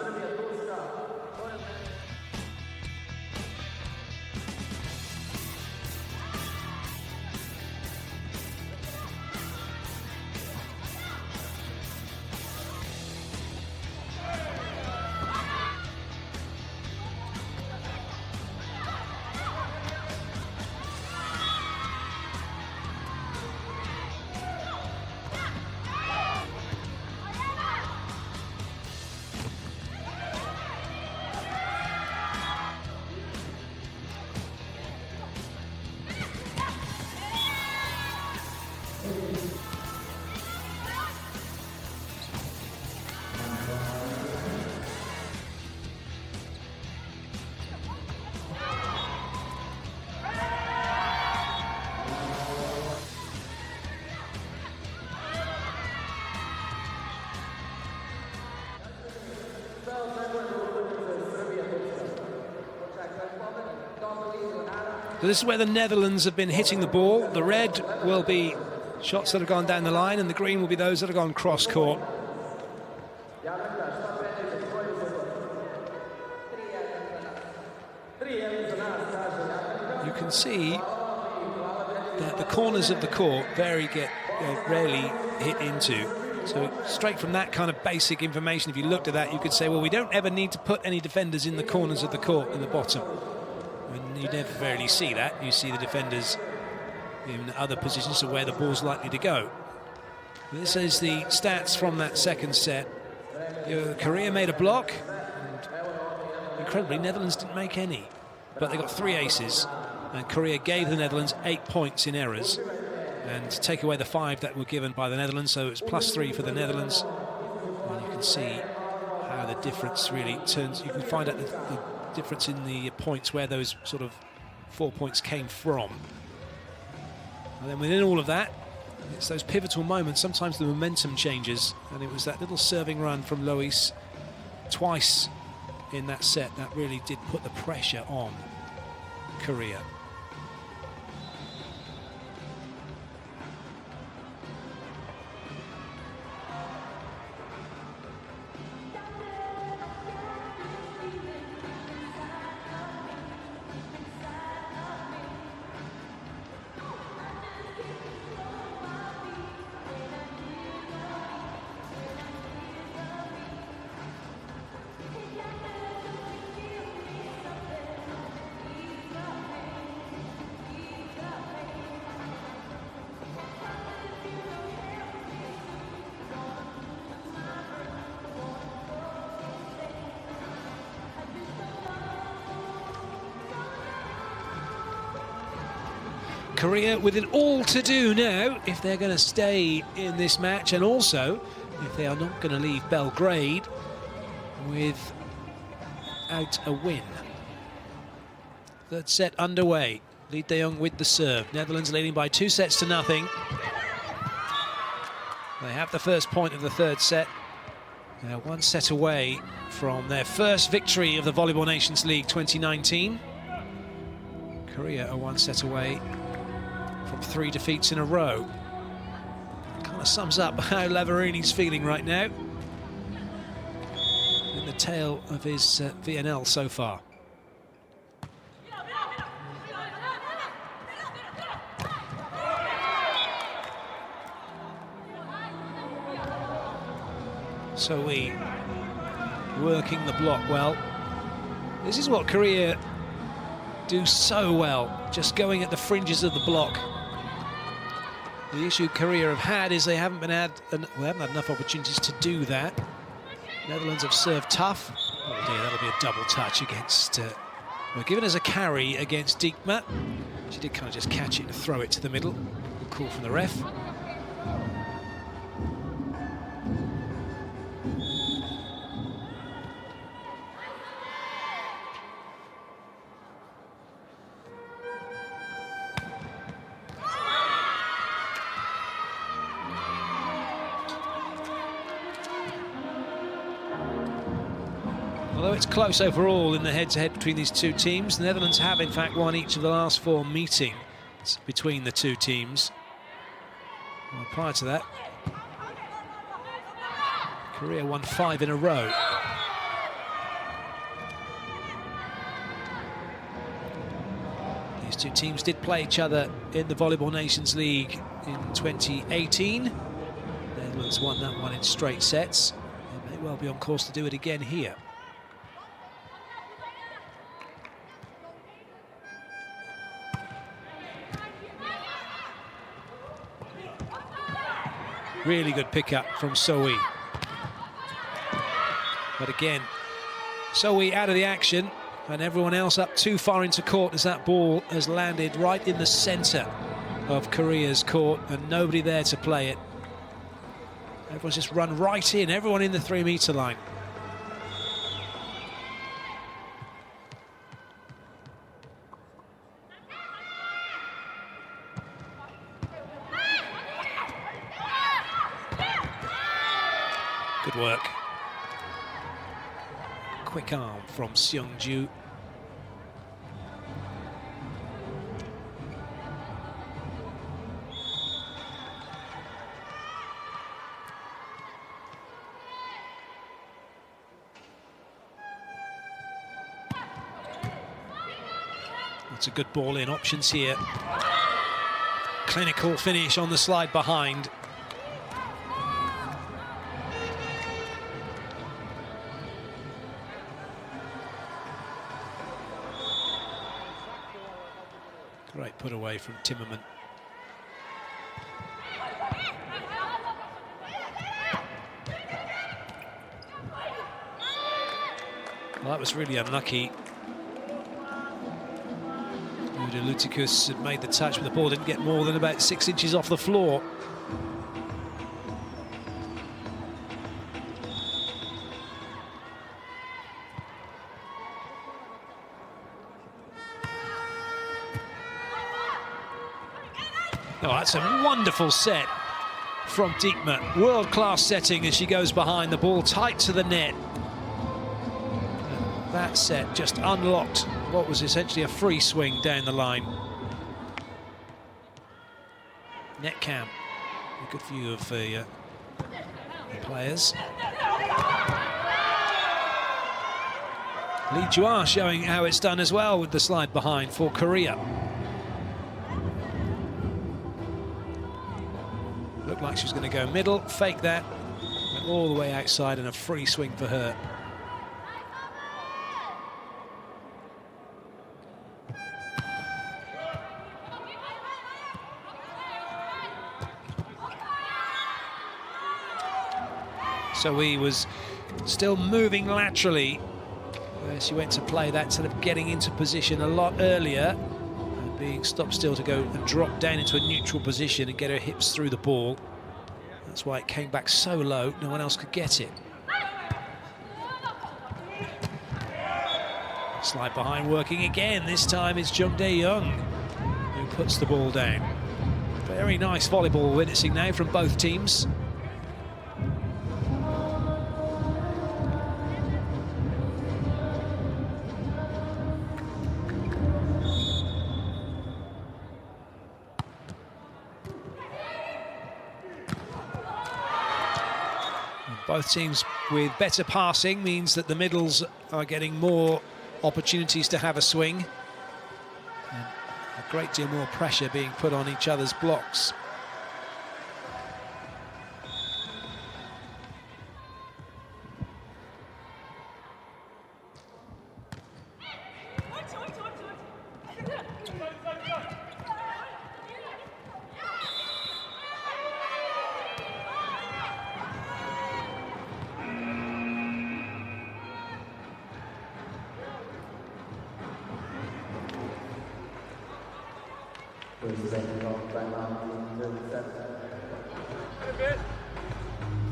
So this is where the Netherlands have been hitting the ball. The red will be shots that have gone down the line, and the green will be those that have gone cross-court. You can see that the corners of the court rarely hit into. So straight from that kind of basic information, if you looked at that, you could say, well, we don't ever need to put any defenders in the corners of the court in the bottom. And you never rarely see that. You see the defenders in other positions of where the ball's likely to go. This is the stats from that second set. Korea made a block, and incredibly, Netherlands didn't make any. But they got 3 aces, and Korea gave the Netherlands 8 points in errors, and take away the 5 that were given by the Netherlands, so it's +3 for the Netherlands. And you can see how the difference really turns. You can find out the difference in the points where those sort of 4 points came from. And then within all of that, it's those pivotal moments. Sometimes the momentum changes, and it was that little serving run from Lois twice in that set that really did put the pressure on Korea. Korea with it all to do now if they're going to stay in this match, and also if they are not going to leave Belgrade without a win. Third set underway. Lee De-Jong with the serve. Netherlands leading by 2-0. They have the first point of the third set. They're 1 set away from their first victory of the Volleyball Nations League 2019. Korea are 1 set away from 3 defeats in a row. Kind of sums up how Lavarini's feeling right now in the tail of his VNL so far. So we working the block well. This is what Korea do so well, just going at the fringes of the block. The issue Korea have had is they haven't had enough opportunities to do that. Netherlands have served tough. Oh dear, that'll be a double touch against. We're given as a carry against Diekma. She did kind of just catch it and throw it to the middle. Good call from the ref. Although it's close overall in the head-to-head between these two teams, the Netherlands have in fact won each of the last 4 meetings between the two teams. Well, prior to that, Korea won 5 in a row. These two teams did play each other in the Volleyball Nations League in 2018. The Netherlands won that one in straight sets. They may well be on course to do it again here. Really good pickup from Soe. But again, Soe out of the action, and everyone else up too far into court as that ball has landed right in the centre of Korea's court, and nobody there to play it. Everyone's just run right in, everyone in the 3-metre line. Good work. quick arm from Seung-ju. It's a good ball in, options here. Clinical finish on the slide behind. Great put away from Timmerman. Well, that was really unlucky. Luticus had made the touch, but the ball didn't get more than about 6 inches off the floor. Oh, that's a wonderful set from Diekma. World-class setting as she goes behind the ball, tight to the net. That set just unlocked what was essentially a free swing down the line. Net cam, a good view of the players. Lee Jua showing how it's done as well with the slide behind for Korea. Looked like she was going to go middle, fake that, went all the way outside and a free swing for her. So he was still moving laterally as she went to play that, sort of getting into position a lot earlier and being stopped still to go and drop down into a neutral position and get her hips through the ball. That's why it came back so low, no one else could get it. Slide behind working again. This time it's Jung Dae-young who puts the ball down. Very nice volleyball witnessing now from both teams. Both teams with better passing means that the middles are getting more opportunities to have a swing. And a great deal more pressure being put on each other's blocks.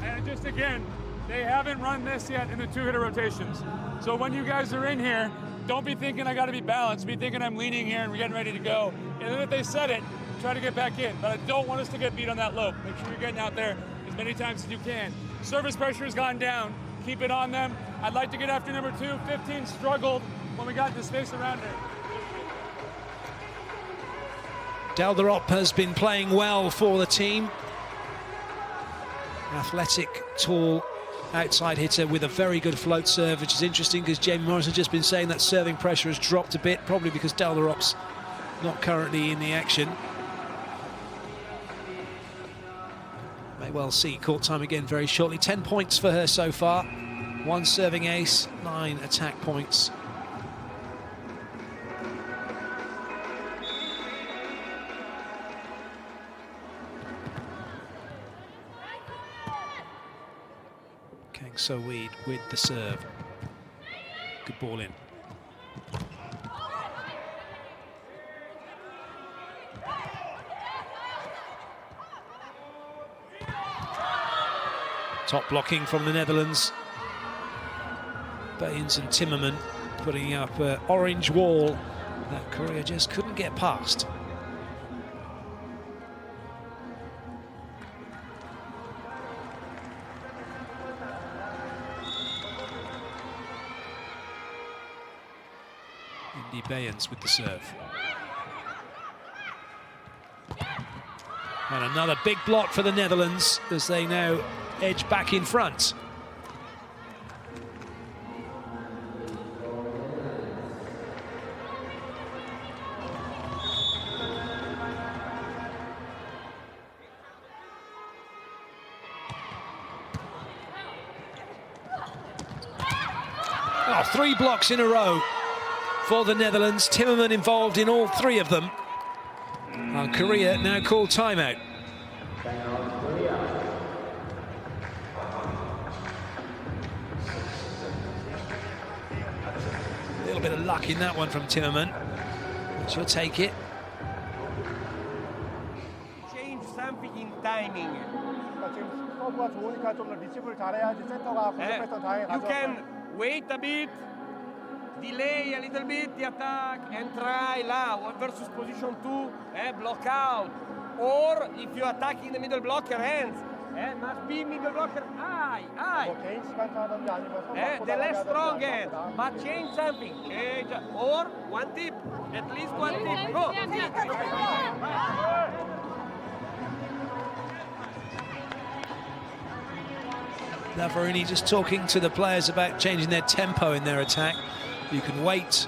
And just again, they haven't run this yet in the two-hitter rotations. So when you guys are in here, don't be thinking I got to be balanced. Be thinking I'm leaning here and we're getting ready to go. And then if they set it, try to get back in. But I don't want us to get beat on that lope. Make sure you're getting out there as many times as you can. Service pressure has gone down. Keep it on them. I'd like to get after number 2. 15 struggled when we got the space around her. Dalderop has been playing well for the team. Athletic, tall, outside hitter with a very good float serve, which is interesting because Jamie Morris has just been saying that serving pressure has dropped a bit, probably because Dalderop's not currently in the action. May well see court time again very shortly. 10 points for her so far. 1 serving ace, 9 attack points. So Weed with the serve. Good ball in. Top blocking from the Netherlands. Baines and Timmerman putting up an orange wall that Korea just couldn't get past. Andy Bayens with the serve. And another big block for the Netherlands as they now edge back in front. Oh, 3 blocks in a row for the Netherlands. Timmerman involved in all 3 of them. And Korea now called timeout. A little bit of luck in that one from Timmerman. She'll take it. Change something in timing. 지금 서브가 좋으니까 좀 더 리시브를 잘해야지 센터가 공격했던 타임에 You 가져왔어요. can wait a bit, delay a little bit the attack and try là versus position 2, block out. Or if you attack in the middle blocker hands, must be middle blocker high. 뭐 개인 시간차든지 아니면 선수 The less strong hand, but change something. Change or one tip, at least one tip. Go. Navarini just talking to the players about changing their tempo in their attack. You can wait,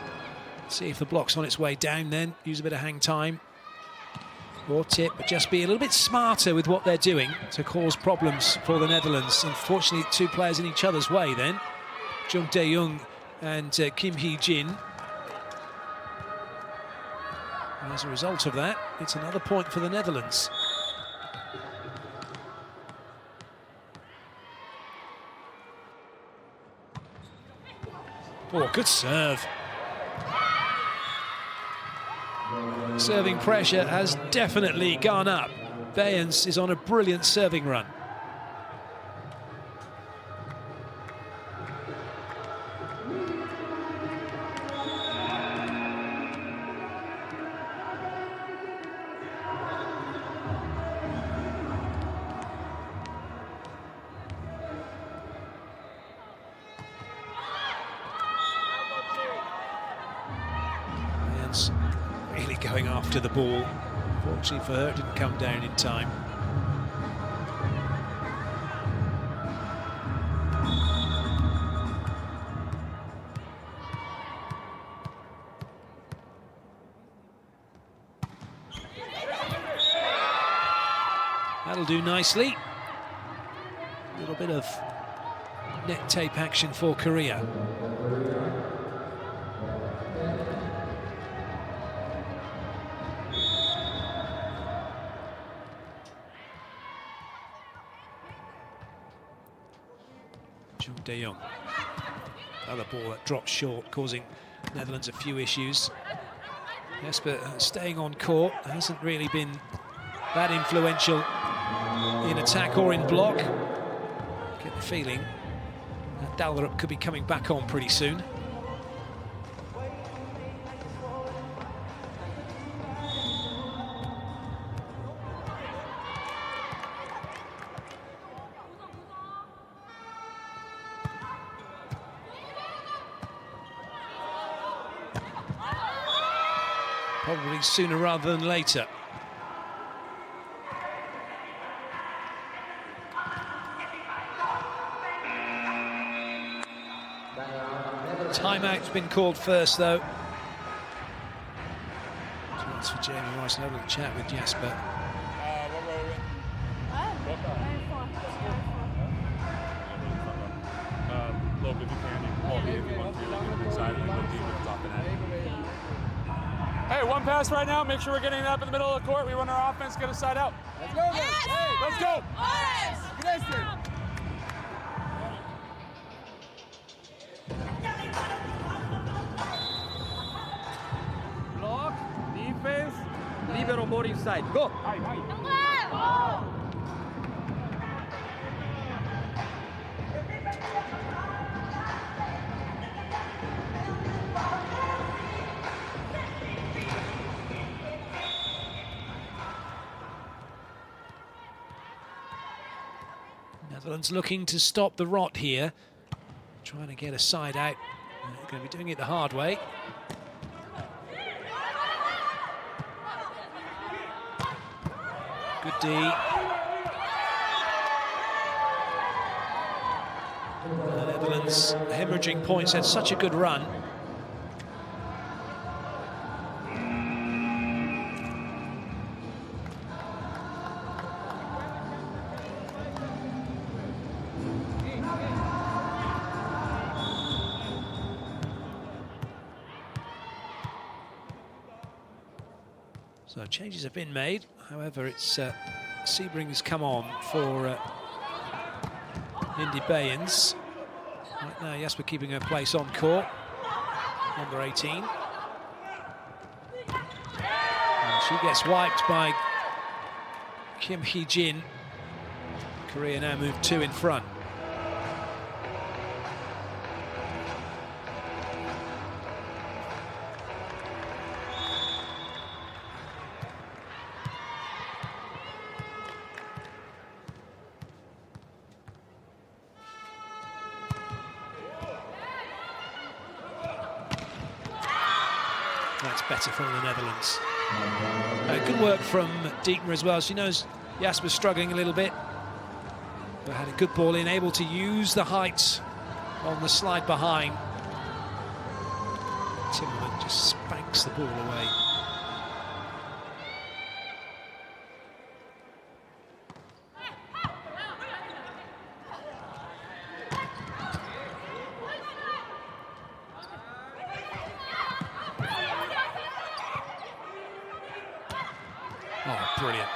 see if the block's on its way down, then use a bit of hang time or tip, but just be a little bit smarter with what they're doing to cause problems for the Netherlands. Unfortunately, 2 players in each other's way then, Jung Dae-jung and Kim Hee-jin. And as a result of that, it's another point for the Netherlands. Oh, good serve. Serving pressure has definitely gone up. Bayens is on a brilliant serving run. Really going after the ball. Fortunately for her, it didn't come down in time. That'll do nicely. A little bit of net tape action for Korea. Jung Dae-jung. Another ball that drops short, causing Netherlands a few issues. Yes, but staying on court hasn't really been that influential in attack or in block. Get the feeling that Dallerup could be coming back on pretty soon. Probably sooner rather than later. Timeout's been called first, though. Chance for Jamie Rice. Another little chat with Jasper. What row are we in? Look, if you can, you can call me if you want to. Like, get inside and go deep with the top of that. Hey, one pass right now. Make sure we're getting it up in the middle of the court. We run our offense, get a side out. Let's go, guys. Hey, Let's go. Christian. Block, defense, libero more inside. Go. Netherlands looking to stop the rot here. Trying to get a side out. They're going to be doing it the hard way. Good D. The Netherlands hemorrhaging points, had such a good run. So changes have been made. However, it's Sebring's come on for Indy Bayens. Right now, Jasper keeping her place on court. Number 18. And she gets wiped by Kim Hee-jin. Korea now move 2 in front. That's better from the Netherlands. Good work from Diekma as well. She knows Jasper's struggling a little bit, but had a good ball in, able to use the height on the slide behind. Timmerman just spanks the ball away. Oh, brilliant.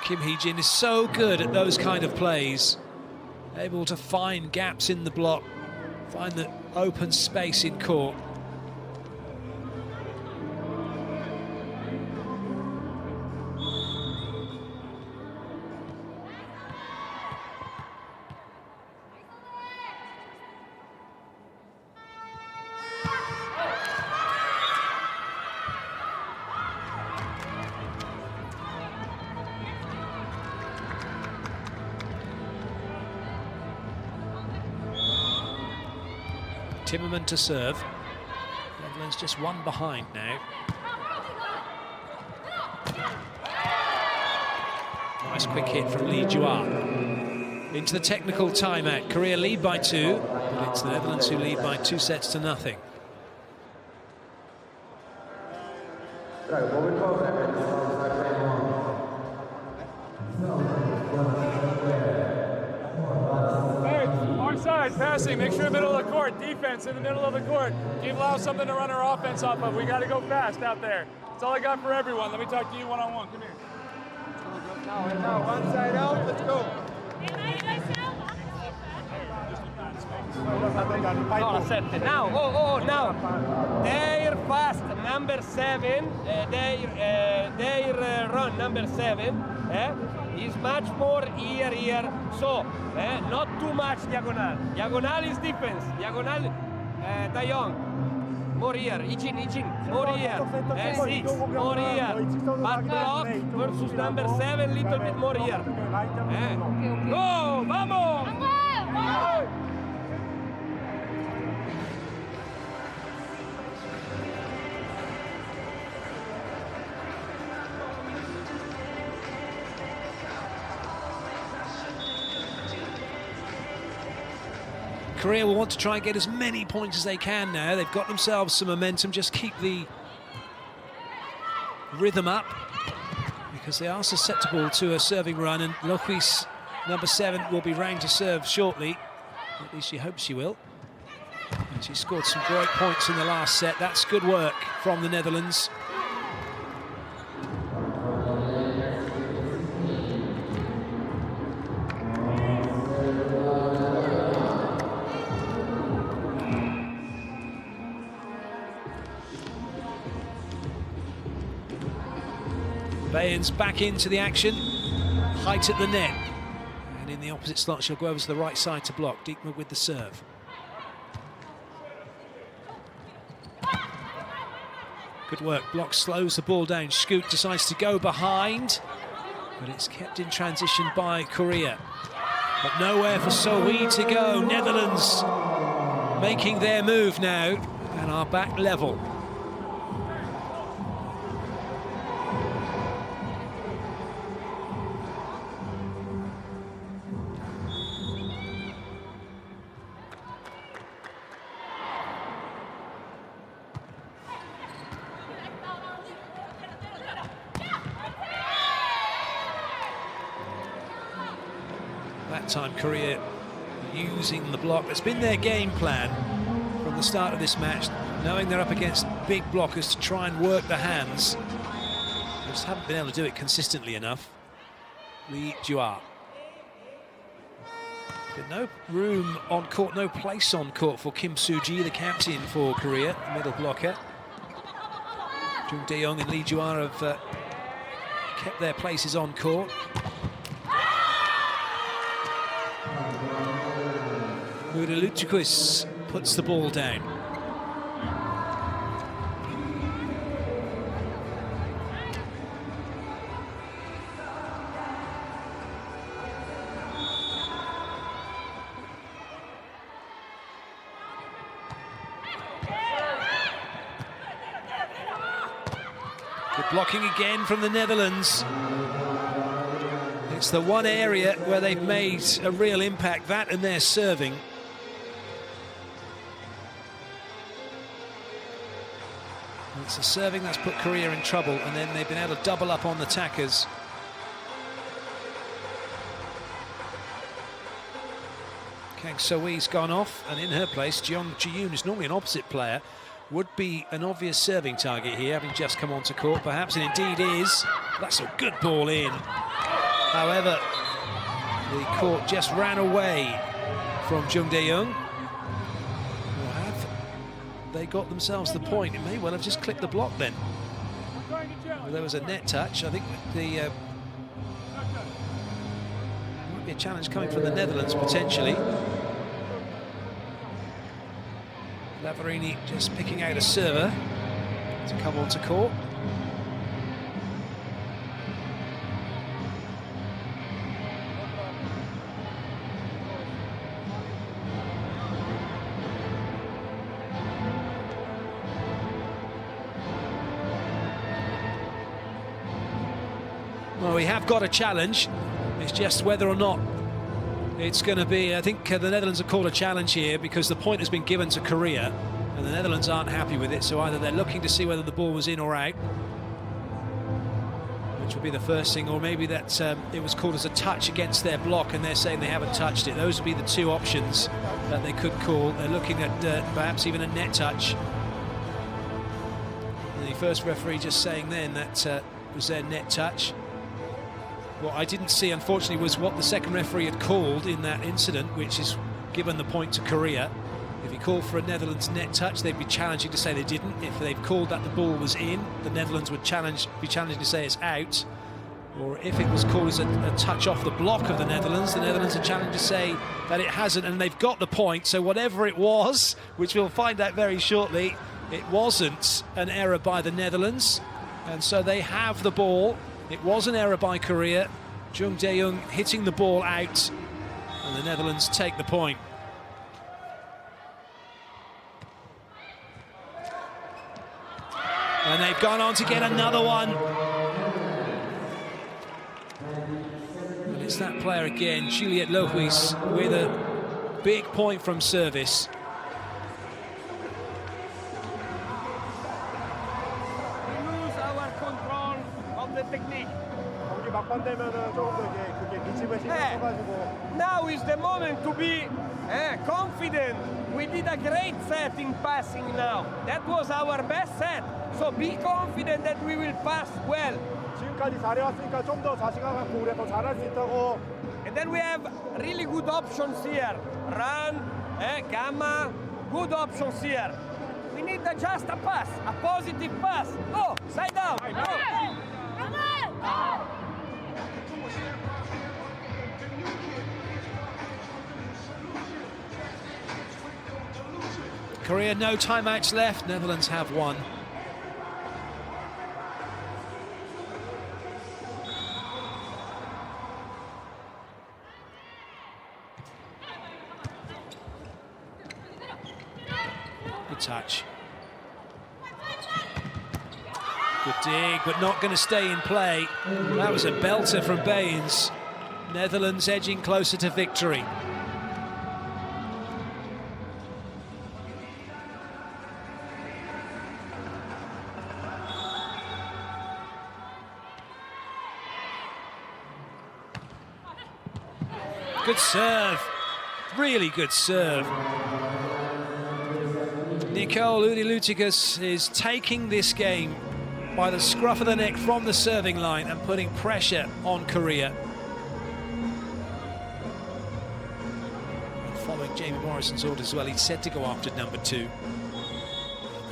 Kim Hee-jin is so good at those kind of plays. Able to find gaps in the block, find the open space in court. Timmerman to serve. Netherlands just 1 behind now. Nice quick hit from Lee Jua. Into the technical timeout. Korea lead by 2, but it's the Netherlands who lead by 2 sets to nothing. Side passing, make sure middle of the court, defense in the middle of the court. Give Lau something to run our offense off of. We got to go fast out there. That's all I got for everyone. Let me talk to you one-on-one. Come here. Now, one side out, let's go. Now, now. Their fast, number 7, their run, number 7, is much more here. So, not too much diagonal. Diagonal is defense. Diagonal, Dayong. More here, Ijin, more here. 6, more here. But block versus number 7, little bit more here. Go, vamos! Korea will want to try and get as many points as they can now. They've got themselves some momentum. Just keep the rhythm up, because they are susceptible to a serving run, and Lochis, number 7, will be round to serve shortly. At least she hopes she will. And she scored some great points in the last set. That's good work from the Netherlands. Bayens back into the action, height at the net, and in the opposite slot she'll go over to the right side to block. Diekma with the serve. Good work, block slows the ball down. Scoot decides to go behind, but it's kept in transition by Korea. But nowhere for Sohee to go. Netherlands making their move now and are back level. time Korea using the block. It's been their game plan from the start of this match, knowing they're up against big blockers to try and work the hands. They just haven't been able to do it consistently enough. Lee Jua. But no room on court, no place on court for Kim Soo-ji, the captain for Korea, middle blocker. Jung Dae-young and Lee Jua have kept their places on court. Muraluchukis puts the ball down. Good blocking again from the Netherlands. It's the one area where they've made a real impact, that and their serving. It's the serving that's put Korea in trouble, and then they've been able to double up on the attackers. Kang So-wee's gone off, and in her place, Jeong Ji-yoon, who's normally an opposite player, would be an obvious serving target here, having just come onto court, perhaps, and indeed is. That's a good ball in. However, the court just ran away from Jung Dae-young. They got themselves the point. It may well have just clipped the block then. Well, there was a net touch. I think the might be a challenge coming from the Netherlands potentially. Lavarini just picking out a server to come onto court. Well, we have got a challenge. It's just whether or not it's going to be. I think the Netherlands have called a challenge here because the point has been given to Korea and the Netherlands aren't happy with it, so either they're looking to see whether the ball was in or out, which would be the first thing, or maybe that it was called as a touch against their block and they're saying they haven't touched it. Those would be the two options that they could call. They're looking at perhaps even a net touch. And the first referee just saying then that was their net touch. What I didn't see, unfortunately, was what the second referee had called in that incident, which is given the point to Korea. If he called for a Netherlands net touch, they'd be challenging to say they didn't. If they've called that the ball was in, the Netherlands would be challenging to say it's out. Or if it was called as a touch off the block of the Netherlands are challenging to say that it hasn't, and they've got the point. So whatever it was, which we'll find out very shortly, it wasn't an error by the Netherlands. And so they have the ball. It was an error by Korea. Jung Dae-young hitting the ball out, and the Netherlands take the point. And they've gone on to get another one. And it's that player again, Juliet Lohuis, with a big point from service. Now is the moment to be confident. We did a great set in passing now. That was our best set. So be confident that we will pass well. 지금까지 잘해왔으니까 좀 더 자신감 갖고 우리가 더 잘할 수 있다고. And then we have really good options here. Run, gamma, good options here. We need just a pass, a positive pass. Go, side down. Go. Korea, no timeouts left. Netherlands have one. Good touch. Good dig, but not going to stay in play. That was a belter from Baines. Netherlands edging closer to victory. Good serve. Really good serve. Nicole Udiluticus is taking this game by the scruff of the neck from the serving line and putting pressure on Korea. And following Jamie Morrison's orders as well, he's set to go after number 2. And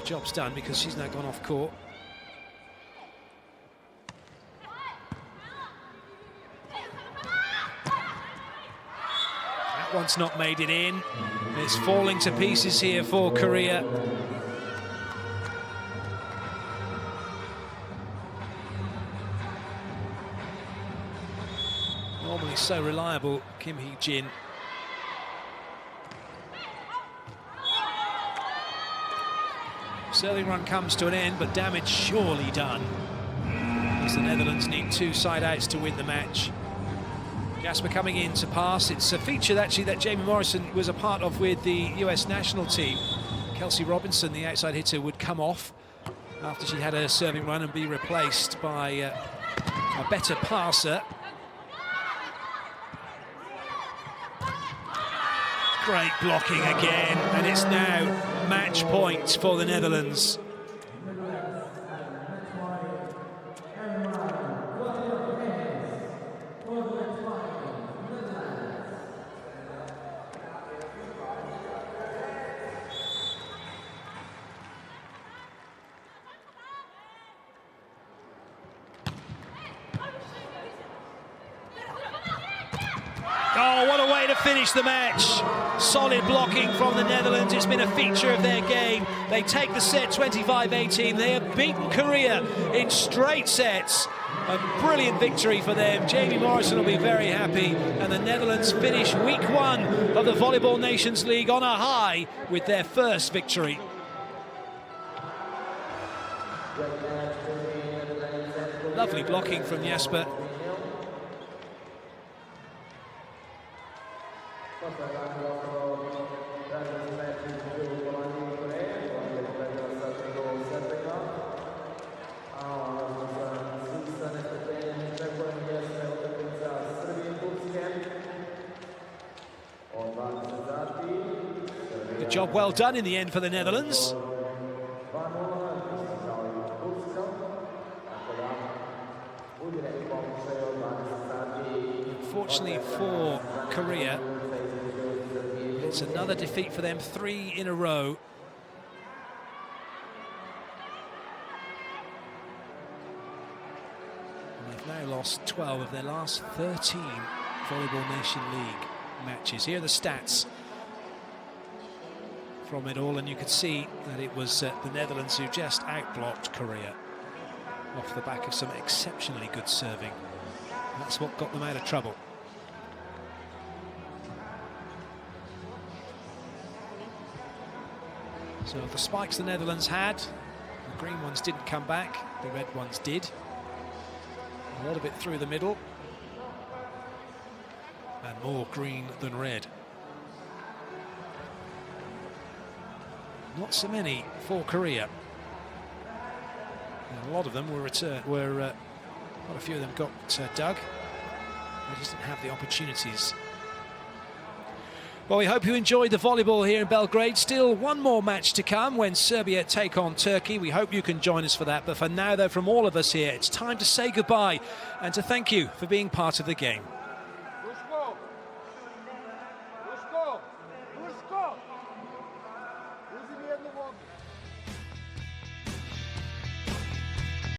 the job's done because she's now gone off court. That one's not made it in. It's falling to pieces here for Korea. Normally so reliable, Kim Hee-jin. Serving run comes to an end, but damage surely done, as the Netherlands need 2 side-outs to win the match. Jasper coming in to pass. It's a feature actually that Jamie Morrison was a part of with the US national team. Kelsey Robinson, the outside hitter, would come off after she had a serving run and be replaced by a better passer. Great blocking again, and it's now match point for the Netherlands. Oh, what a way to finish the match. Solid blocking from the Netherlands. It's been a feature of their game. They take the set 25-18. They have beaten Korea in straight sets. A brilliant victory for them. Jamie Morrison will be very happy. And the Netherlands finish week 1 of the Volleyball Nations League on a high with their first victory. Lovely blocking from Jasper. Good job, well done in the end for the Netherlands. Unfortunately for Korea, it's another defeat for them, 3 in a row. And they've now lost 12 of their last 13 Volleyball Nation League matches. Here are the stats from it all, and you could see that it was the Netherlands who just outblocked Korea off the back of some exceptionally good serving. That's what got them out of trouble. So the spikes the Netherlands had, the green ones didn't come back, the red ones did. A lot of it through the middle, and more green than red. Not so many for Korea. And a lot of them were returned. Quite a few of them got dug. They just didn't have the opportunities. Well, we hope you enjoyed the volleyball here in Belgrade. Still one more match to come when Serbia take on Turkey. We hope you can join us for that. But for now, though, from all of us here, it's time to say goodbye and to thank you for being part of the game.